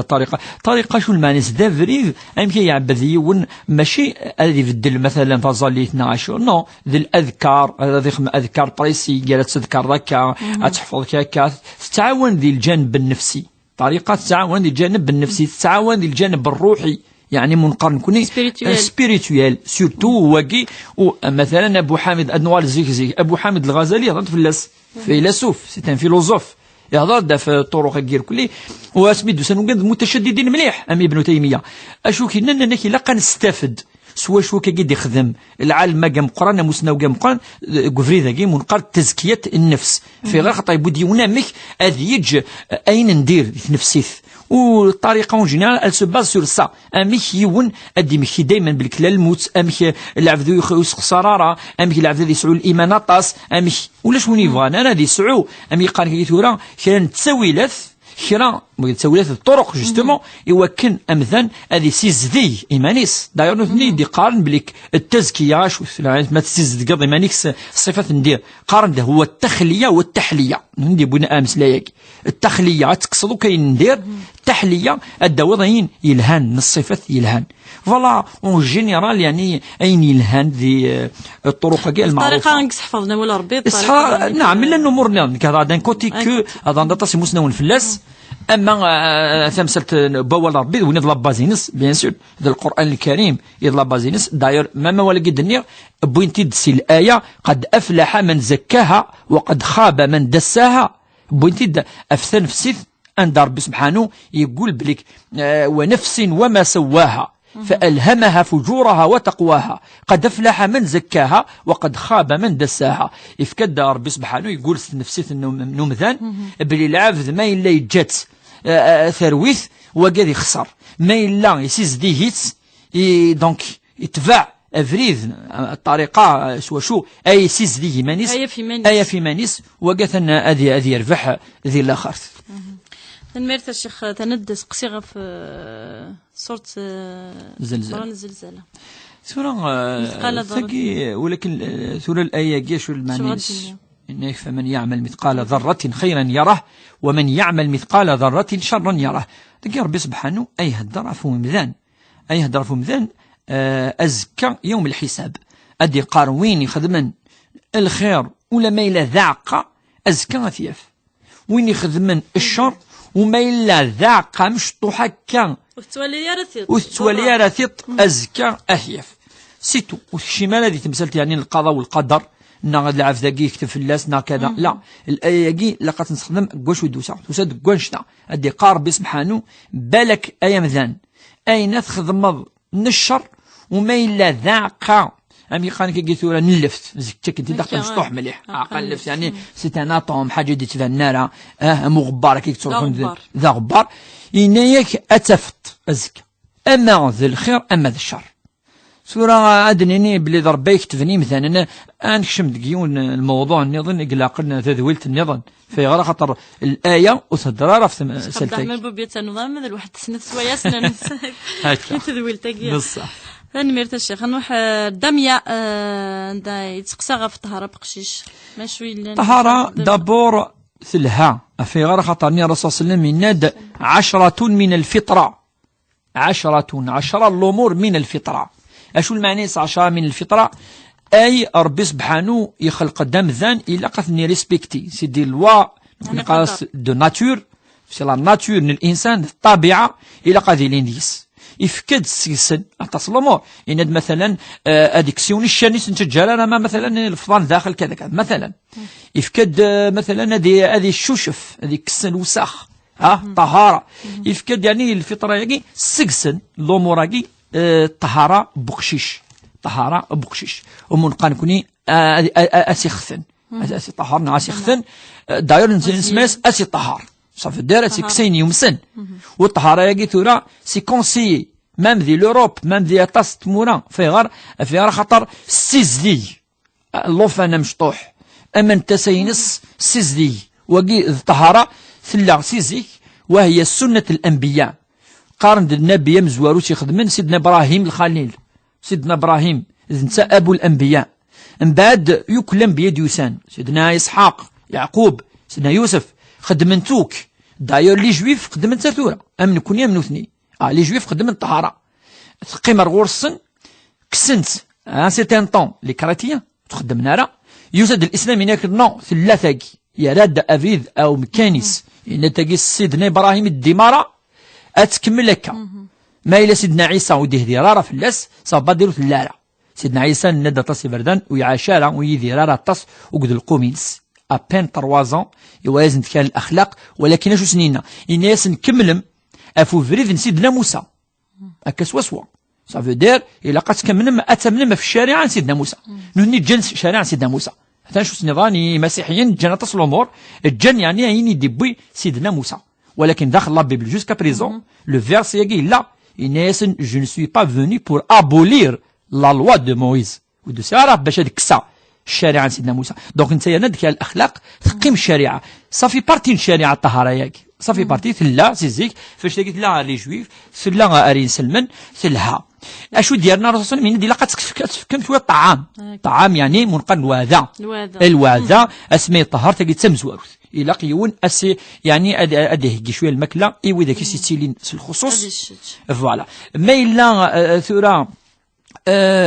طريقة شو المانيس زافريد أمكي يعبد يون ماشي هذه في الدل مثلا فازالي 12 نو ذي الأذكار هذه أذكار بريسي قالت تذكر ذكا تحفظ كاكا تعاون ذي الجانب النفسي طريقة تعاون ذي الجانب النفسي تعاون ذي الجانب الروحي يعني منقرن كوني سبيريتويال سورتو واقي مثلا أبو حامد أنوار زيك أبو حامد الغزالي يهضر فيلسوف سيتان فيلوزوف يهضر في الطرق كير كلي واسميدو سنوقد متشددين مليح أمي ابن تيمية أشو كينا نكي لقى نستفد سوا شو كيد يخدم العالم ما قام قران مسنا وقام قران قفري ذاكي منقر تزكيه النفس في غير خطا يبودي ونامك هذه يج اين ندير في نفسيث والطريقه اون جينيرال ال سو باز سور سا اميك يون ادي مكي دائما بالكلال الموت اميك العبد يخص خسراره اميك العبد يسعو الايمان طاس اميك ولاش وني يبغى انا دي سعو اميك قال كي تورا كان تساويلث خيرا تسولات الطرق جوستومون يوكن امثلا هذه سيزدي ايمانيس داير نثني دي قارن بليك التزكيه شو ما تزيد قضي مانيكس الصفات ندير قارن ده هو التخليه والتحليه ندي بنا امس لا التخليه تقصدوا كاين ندير التحليه الدواضين يلهان الصفات يلهان فوالا اون جينيرال يعني اين يلهان ذي الطرق كاع المعروفه الطريقه نقص حفظنا ولا ربي نعم من الامور كذا دان كوتي كو هذا نطاسي مسنون فلاس اما ثمسلت بول ربي ونض لابازينس بيان سور ذا القران الكريم يض لابازينس داير ما ولا قد النير بوينتي دسي الايه قد افلح من زكاها وقد خاب من دساها بوينتي افثن في سيف ان ربي سبحانه يقول بليك ونفس وما سواها فألهمها فجورها وتقواها قد أفلح من زكاها وقد خاب من دساها إفكاد ربي سبحانه يقول نفسيت النمذان بلي العبد ما إلا يجات ثرويث وقاد يخسر ما إلا يسيز ديهيت دونك يتبع أفريد الطريقة شو أي سيز ديه مانيس أي في مانيس وقاثنا أذي يربح ذي الآخر نمرت الشيخ تندس قصيغة في صورة الزلزال سورة ثقي ولكن سورة الآية جيش المانيس إنه فمن يعمل مثقال ذرة خيرا يره ومن يعمل مثقال ذرة شرا يره تقي ربي سبحانه أي هدر في ممذان أزكى يوم الحساب أدي قاروين يخدمن الخير ولا ما إلى ذاق أزكى ثياف وين يخدمن الشر وما إلا ذاق مشطوح هكا وتتوالي راه ثيط أزكى أهيف سيتو. والشمال هذه تمثلت يعني القضاء والقدر غاد العف ذاكي يكتب في اللاس كذا لا الآية كي لقات نستخدم كواش ودوسا توسا كوانشتا أدي قارب سبحانه بالك أيا مذان أين تخدم من الشر وما إلا ذاق أمي خانك كي ثورة نلفت زكتك أنت داخل مشطوح مليح عقل لفت يعني ستاناتوم حاجة دي تفنارة مغبارة كي تروحون ذا غبار إناياك أتفت أزكى أما ذي الخير أما ذي الشر سورة أدنيني بلي ضربا يكتفني مثلا أنكشم دقيون الموضوع النظن إقلا قلنا تذويلت النظن في غير خطر الآية وتهدرها في سلتك قد عمل بوبية النظام مثل الواحد سنة سوايا سنة تذويلتك بصح نميرت الشيخ نروح دمية يتقسى في الطهارة بقشيش ما شوي طهارة دابور ثلها في غير خطرني الرسول صلى الله عليه وسلم يناد 10 من الفطرة 10 الأمور من الفطرة. أشو المعنى 10 من الفطرة؟ أي ربي سبحانه يخلق دم ذان إلا قثني ريسبكتي سيدي الوا نقاس دو ناتور سي لا ناتور من الإنسان الطبيعة إلا قاذي لينديس يفكد السيسن أتصل الأمور يناد مثلا أديكسيون الشانيس نتجارة ما مثلا الفضان داخل كذا كذا مثلا يفكد مثلا هذه الشوشف هذه كسن وساخ طهارة يفكد يعني الفطرة يجي سكسن الأمور يجي طهارة بقشيش طهارة بقشيش ومنقا نكوني أسيخثن أسي طهارنا أسيخثن داير نسميس أسي طهار صافي داير أسي كسين يومسن والطهارة يجي ثورة سي كونسيي مام ذي لوروب مام ذي أطاس تمورا في غار خطر سيزدي اللوفانا مشطوح أما انت سينس سيزدي وجي الطهارة ثلا سيزيك وهي سنة الأنبياء قارن النبي مزواروش يخدمن سيدنا إبراهيم الخليل سيدنا إبراهيم نسى أبو الأنبياء من بعد يكلم بيد يوسان سيدنا إسحاق يعقوب سيدنا يوسف خدمنتوك داير لي جويف خدمن ثورة أمن كوني أمن اثني لي جويف خدمن الطهارة قمر غورسن كسنت سيتان طون لي كراتيا تخدم نارا يوسد الإسلام هناك نو ثلاثة يا راد أفيذ أو مكانيس إن تجي سيدنا إبراهيم الدمارة أتكمل لك ما إلى سيدنا عيسى وديه ذرارة في اللاس صابا ديرو ثلالة سيدنا عيسى ندى تصي بردان ويعاشارة ويذرارة تص وقد القومينس أبين 3 ans يوازن كان الأخلاق ولكن شو سنينا الناس نكملم أفو فريد سيدنا موسى أكس وسوا صافي دير إلا قد كملم أتمنم في الشارع سيدنا موسى نهني جنس شارع سيدنا موسى حتى شو سنظاني مسيحيين جنة تصل الأمور الجن يعني عيني دبي سيدنا موسى ولكن داخل la Bible jusqu'à présent le verset يقول لا الناس je ne suis pas venu pour abolir la loi de Moïse ودو سيارة باش هذيك الساعة الشريعة سيدنا موسى دونك انت ندك الأخلاق تقيم الشريعة صافي بارتي الشريعة الطهارة ياك صافي بارتي ثلا سيزيك فاش تلقيت لا لي جويف ثلا أرين سلمن ثلها أشو ديالنا الرسول صلى الله عليه وسلم ديلا تفكم شوية طعام يعني منقل الواذا اسمي طهار تلقيت سمزواروث إلا قيون أسي يعني أديه شوية المكلة إيوي ذاك سيتيلين الخصوص فوالا ما إلا ثورة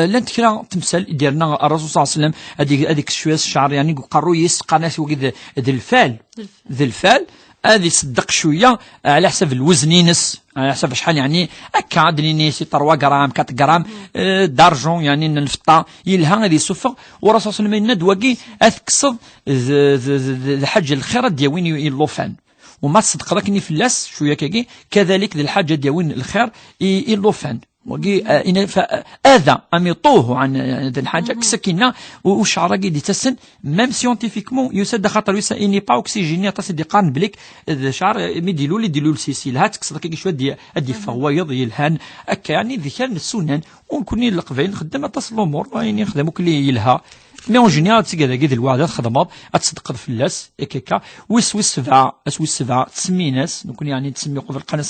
لن تكرا تمثل ديالنا الرسول صلى الله عليه وسلم هذيك شوية الشعر يعني قرو يسقى ناس وكذا ذي الفال هذه صدق شوية على حسب الوزن ينس على حسب شحال يعني هكا عندني سي 3 غرام 4 غرام دارجون يعني النفطة يلها هذه صفة والرسول صلى الله عليه وسلم ندواكي أتكسض الحاجة الخير دياوين يلوفان وما تصدق راكني في اللاس شوية كاكي كذلك الحاجة دياوين الخير يلوفان وقي هذا أم يطوه عن هذه الحاجة كسكينة وشعر دي تسن ميم سيونتيفيكمون يسد خاطر يسا إني با أكسجيني تصدي قارن بليك شعر ميديلو السيسيل هات كسر كي شوية دي فوايض يلهان أكا يعني ذي كان السنن ونكوني القبائل نخدم تصل الأمور يعني نخدمو كلي يلها مي اون جينيرال تسقى كذا الوعد خدمات تصدق في اللاس هكاكا ويس 7 تسمي ناس نكون يعني تسمي قبل القناة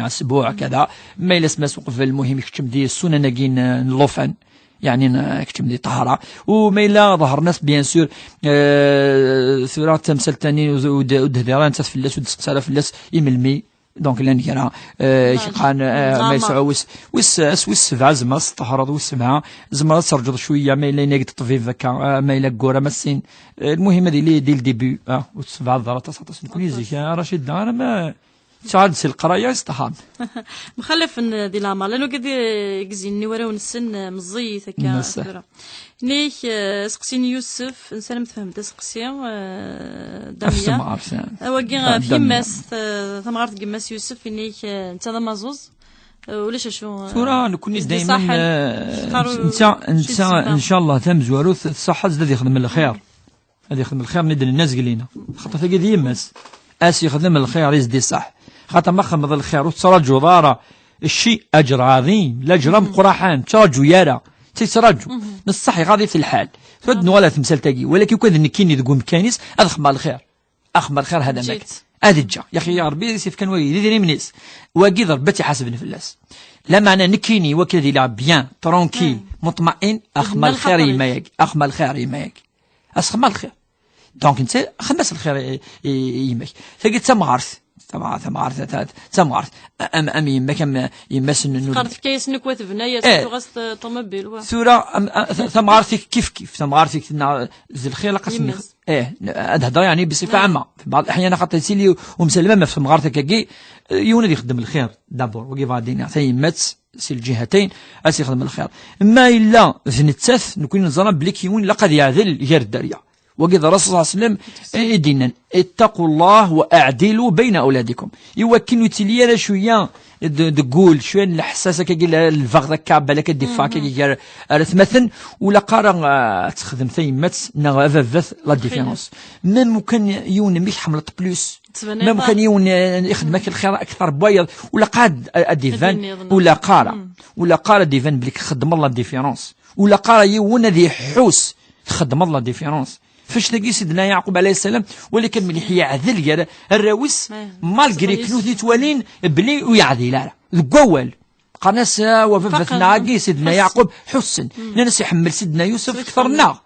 السبوع كذا ما إلا سما سوق في المهم يكتم دي السنة ناقين اللوفان يعني يكتم دي طهارة وما إلا ظهر ناس بيان سور ثورة تمثل تاني ودهديران تاس في اللاس ودسقسالة في اللاس يملمي دونك لان كان كان ما يسعى ويس سبعة زعما استهرض وسبعة زعما ترجض شويه ما الا نيك طفيف هكا ما الا كورا مسين المهم هذه اللي ديال الديبي وسبعة ضرات 19 نكون يزيك رشيد انا ما تعاد سي القرايه استحام مخلف دي لاما لانه قد يقزيني وراو نسن مزيت هكا نيك سقسيني يوسف انسان فهمت سقسي داميا واكي في ماس ثمغارت كيماس يوسف نيك انت ذا مازوز ولاش شو صورة نكون دائما انت ان شاء الله تم زوارو الصحه زاد يخدم الخير هذا يخدم الخير ندير الناس قلينا خاطر تلقى يماس اس يخدم الخير يزدي صح خاطر ما خمض الخير وتراجو ضاره الشيء اجر عظيم الاجر مقرحان تراجو يارا تيتراجو نصح غادي في الحال فد ولا تمثال تاقي ولكن كون نكيني تقوم مكانيس اخمر الخير اخمر الخير هذا ماك هذا جا يا اخي يا ربي سيف كان وي يديري منيس واكي ضربتي حاسبني في اللاس لا معنى نكيني وكذا لا بيان ترونكيل مطمئن اخمر الخير يماك اخمر الخير يماك اسخمر الخير دونك انت خمس الخير يماك تلقى تمغارث تمغارث ام يماك ام يماس قرت كيس نكوت بنايه غاست طوموبيل ثورة تمغارثك كيف تمغارثك زي الخير قسم هذا يعني بصفه عامه في بعض الاحيان خاطر يسيلي ومسلمه في تمغارثك كي يولد يخدم الخير دابور وكيف غادي يمات سي الجهتين اس يخدم الخير اما الا زنتث نكون نظن بلي كيون لقد يعذل غير الدريه وقد الرسول صلى الله عليه وسلم يدينا اتقوا الله واعدلوا بين اولادكم يوكلوا تليا شويه تقول شويه الحساسه كي الفغ كابه لك الدفاع كي مثلا ولا قارا تخدم ثيمات نغافف لا ديفيرونس ما ممكن يون مش حملت بلوس ما ممكن يون يخدمك الخير اكثر بويض ولا قاد الديفان ولا قارا ديفان بليك خدم الله ديفيرونس ولا قارا يون ذي حوس خدم الله ديفيرونس فاش تلاقي سيدنا يعقوب عليه السلام ولكن ملي يعذل الراوس مالغري كنوث توالين بلي ويعذل لا القوال قناس وففتنا كي سيدنا يعقوب حسن ناس يحمل سيدنا يوسف اكثرنا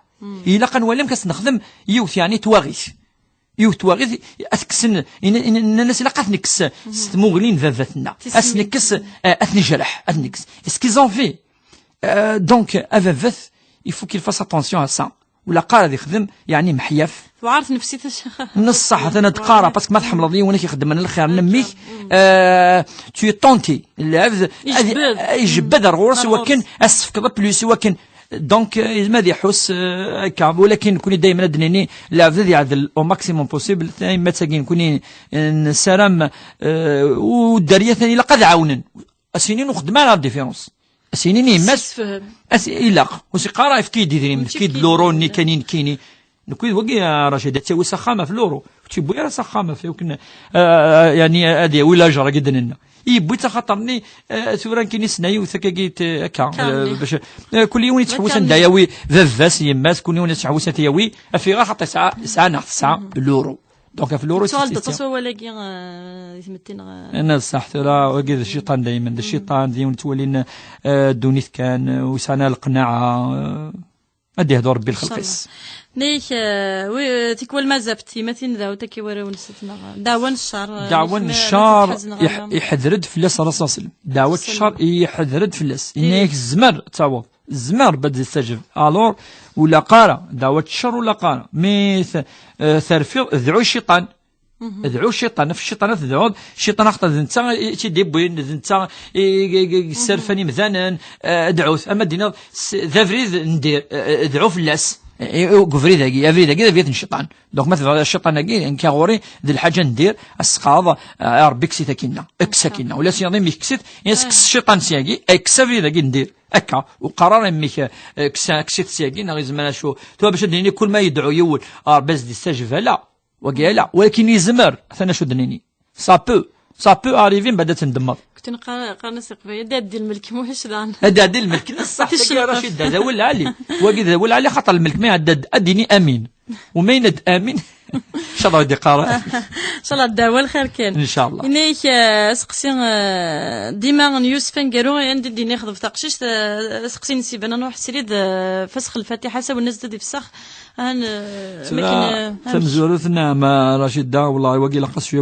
الا قنولم كنخدم يوث يعني تواغيث اثكسن الناس الا قاتنكس مغلين ففتنا اسنكس اثنجرح اثنكس اسكيزون في دونك افافث يفو كيل فاس اتونسيون ا سا ولا قارا يخدم يعني محيف وعارف نفسي نص صح انا تقارا باسكو ما تحمل ضي وانا كيخدم من الخير نميك تي طونتي يجبد الغورس وكن اسفك بلوس وكن دونك ما يحس هكا ولكن كوني دائما دنيني العبد يعدل او ماكسيموم بوسيبل ما تاكين كوني نسرم والداريه ثاني لقد عاونن السنين وخدمه لا ديفيرونس سينيني يمس إلا وسي قارا في كيد يدري كيد لورو ني كانين كيني نكوي وقي يا رشيد تسوي سخامه في لورو تيبو يا سخامه في وكنا يعني هذه ولا جرى جدا لنا يبوي تخاطرني ثورا كيني سنايو ثكاكيت هكا باش كل يوم يتحوس ندايوي فافاس يماس كل يوم يتحوس تياوي في غير حتى ساعه ناقص ساعه لورو دونك في لورو سؤال تصوى ولا كي يثمتين انا صح ترى وقيد الشيطان دائما الشيطان ديما تولين دونيت كان وسانا القناعه ادي هذو ربي الخلقيس نيك تيكول ما زبتي متين ذا وتكي وراو نستنا داون الشار يحذرد فلاس الرسول صلى الله عليه وسلم دعوه الشر يحذرد فلاس انك الزمر تعوض الزمر بدا يستجب الور ولا قارا دعوه الشر ولا قارا مي ثرفيق ذعو الشيطان ادعو الشيطان في الشيطان تدعو الشيطان اخطا انت تيدي بوين انت سرفني مثلا ادعوث اما دينا ذا فريد ندير ادعو في اللاس كفري ذاكي افري ذاكي فيت الشيطان دونك مثلا الشيطان كي كغوري ذي الحاجه ندير السقاض ربي كسيت كينا اكسكينا ولا سيني ميكسيت يسكس الشيطان سياكي اكسافري ذاكي ندير هكا وقرار ميك كسيت سياكي نغيزمان شو تو باش ديني كل ما يدعو يول بس دي استجب لا وقال لا ولكن يزمر ثنا شو دنيني سا بو اريفين بعدا تندمر كنت نقارن سقفيه دادي الملك موش دان دادي الملك الصح يا رشيد هذا ولا علي وقيد ولا علي خطر الملك ما يدد اديني امين وما يند امين شاء الله ودي قارئ ان شاء الله الدعوه الخير كان ان شاء الله. إنيك سقسي ديما يوسف نقالو عندي دي ناخذ في تقشيش سقسي نسيب انا نروح سريد فسخ الفاتحه سوا الناس تدي فسخ ثم زورتنا ما رشيد دا والله وقيل قص شويه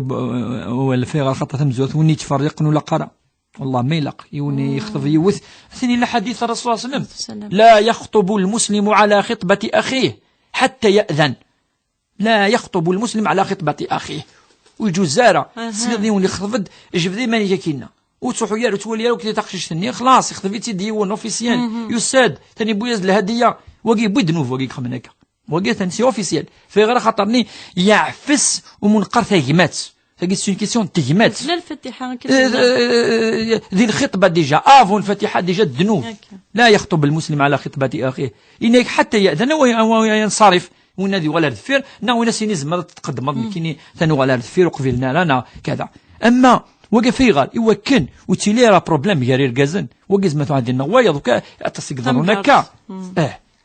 هو الفيغ خاطر ثم زورت وني تفرق ولا قرا والله ما يلق يوني يخطب يوث ثاني لحديث الرسول صلى الله عليه وسلم لا يخطب المسلم على خطبة أخيه حتى يأذن. لا يخطب المسلم على خطبة أخيه ويجوز زارة سيدي وني خطبت جبدي ماني جاكينا وتروحوا يا تولي يا وكي تاخشش ثاني خلاص يخطب ديون اوفيسيال يساد ثاني بويز الهدية وقي بيدنوف وقي خمناك وقي ثاني سي اوفيسيال في غير خاطرني يعفس ومنقر ثاقمات ثاقي سي كيسيون تهمات لا الفاتحة ذي الخطبة ديجا افون الفاتحة ديجا الذنوب. لا يخطب المسلم على خطبة أخيه إنك حتى يأذن وينصرف ونادي ولا الدفير وين سينيزم تقدم كيني ثاني ولا الدفير وقفلنا لنا كذا. أما وقف يغال يوكن وتيلي راه بروبليم ياري ركازن وقز ما عندنا نوايا دوكا تسقدرون هكا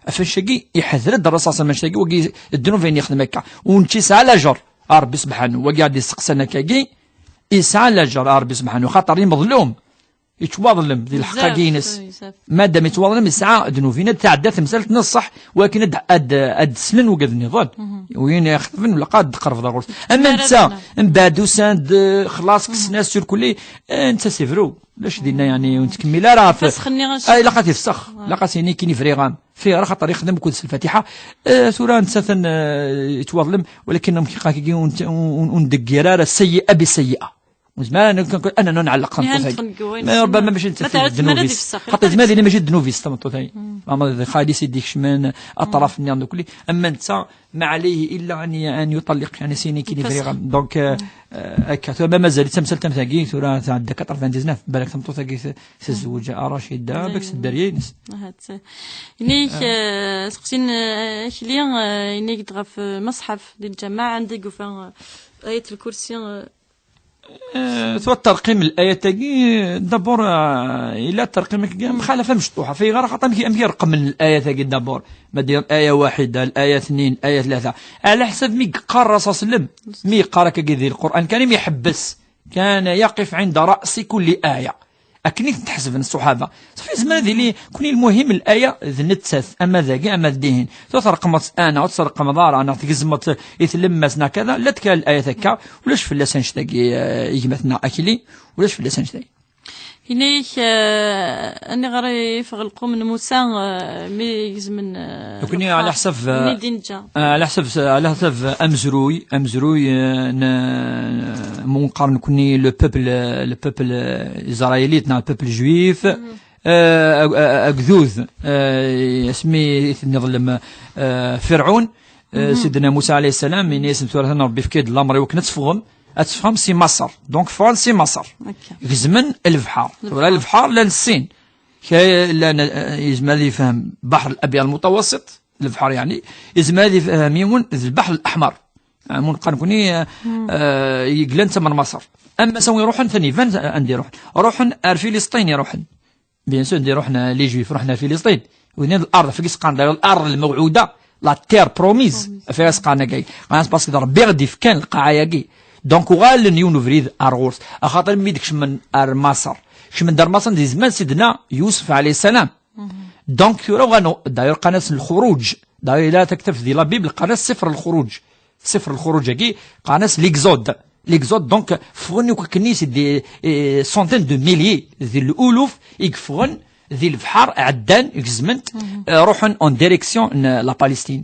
افنشقي يحذر الدراسة صلى الله عليه وسلم وقي الذنوب فين يخدم هكا ونتيس على جر ربي سبحانه وقاعد يسقسنا كاكي يسعى لجر ربي سبحانه خاطر مظلوم يتواظلم ذي الحقاقينس مادام يتواظلم يسعى ذنوبنا تعدى تمثال تنصح ولكن اد سنن وقد النضال وين يخدم ولا قاد قرف ضغوط. اما انت من بعد وساند خلاص كسنا سور كلي انت سيفرو لاش دينا يعني ونتكمل راه اي لقات يفسخ لقات يعني كاين فريغام في راه خاطر يخدم كودس الفاتحه سوره انسان يتواظلم ولكن كي وندقيرا السيئه بالسيئه وزمان انا نعلق ما ربما باش انت الدنوفيس خاطر زمان اللي ماشي الدنوفيس تمطو ثاني اما خالي سيديك شمان اطراف النيان كلي اما انت ما عليه الا ان يطلق يعني سيني كي فريغام دونك هكا ما مازال تمثل تمثاكي ثورة تاع الدكاتره 99 بالك تمطو ثاكي الزوجه رشيده باكس الدريين انيك سقسين كليان انيك تغف مصحف ديال الجماعه عندك وفان ايه الكرسي ثوا الترقيم الآية تاقي دابور إلا الترقيم مخالفة مشطوحة في غير خاطر أمشي رقم من الآية تاقي دابور ما دير آية واحدة الآية 2 آية 3 على حسب مي قال الرسول صلى الله عليه وسلم مي قرأ كذي القرآن كان يحبس كان يقف عند رأس كل آية أكني تحسب الصحابة في زمان ذي كوني المهم الآية ذنتسث أما ذاكي أما ذديهن ترقمت أنا وترقم دار أنا تقزمت يتلمسنا كذا لا تكال الآية ثكا ولاش في اللسان شتاقي يجمتنا أكلي ولاش في اللسان شتاقي هناك أني غري فغلقوا من موسى ميز من كوني على حسب أمزروي منقارن كوني لو بوبل إسرائيلي تاع البوبل جويف أكذوذ اسمي نظلم فرعون سيدنا موسى عليه السلام من اسم ثلاثة ربي فكيد الأمر وكنت تفهم أتفهم سي مصر دونك فون سي مصر في زمن البحار ولا البحار لا الصين لا يزمل يفهم بحر الأبيض المتوسط البحر يعني يزمل يفهم يمون البحر الأحمر منقارن كوني يقلن من مصر أما سوي روحن ثاني فان عندي روحن فلسطين يروحن بيان سور ندير روحنا لي جويف روحنا فلسطين وين الأرض في قسقان الأرض الموعودة لا تير بروميز في قسقان كاي غاس باسكو ربي غادي في كان القاعة كاي دونك وغال نيون فريد أرغورس أخاطر ميدكش من مصر من دار مصر دي زمان سيدنا يوسف عليه السلام دونك يورو غانو داير قناة الخروج داير لا تكتف دي لا بيبل قناة سفر الخروج كي قناة ليكزود دونك فغني كنيس دي سونتين دو ميليي ذي الألوف يكفغن ذي البحر عدان يكزمنت روحن اون ديريكسيون لا بالستين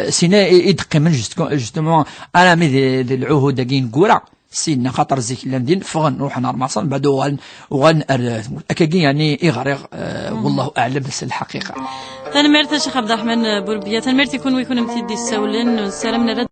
سينا يدقي من جوستومون انا مي ذي العهود كاين كورا سينا خاطر زيك لاندين فغن نروح نهار معصر بعد وغن اكاكي يعني يغرغ والله اعلم بس الحقيقه. تنمرت الشيخ عبد الرحمن بوربيه تنمرت يكون ويكون متيدي السولن والسلام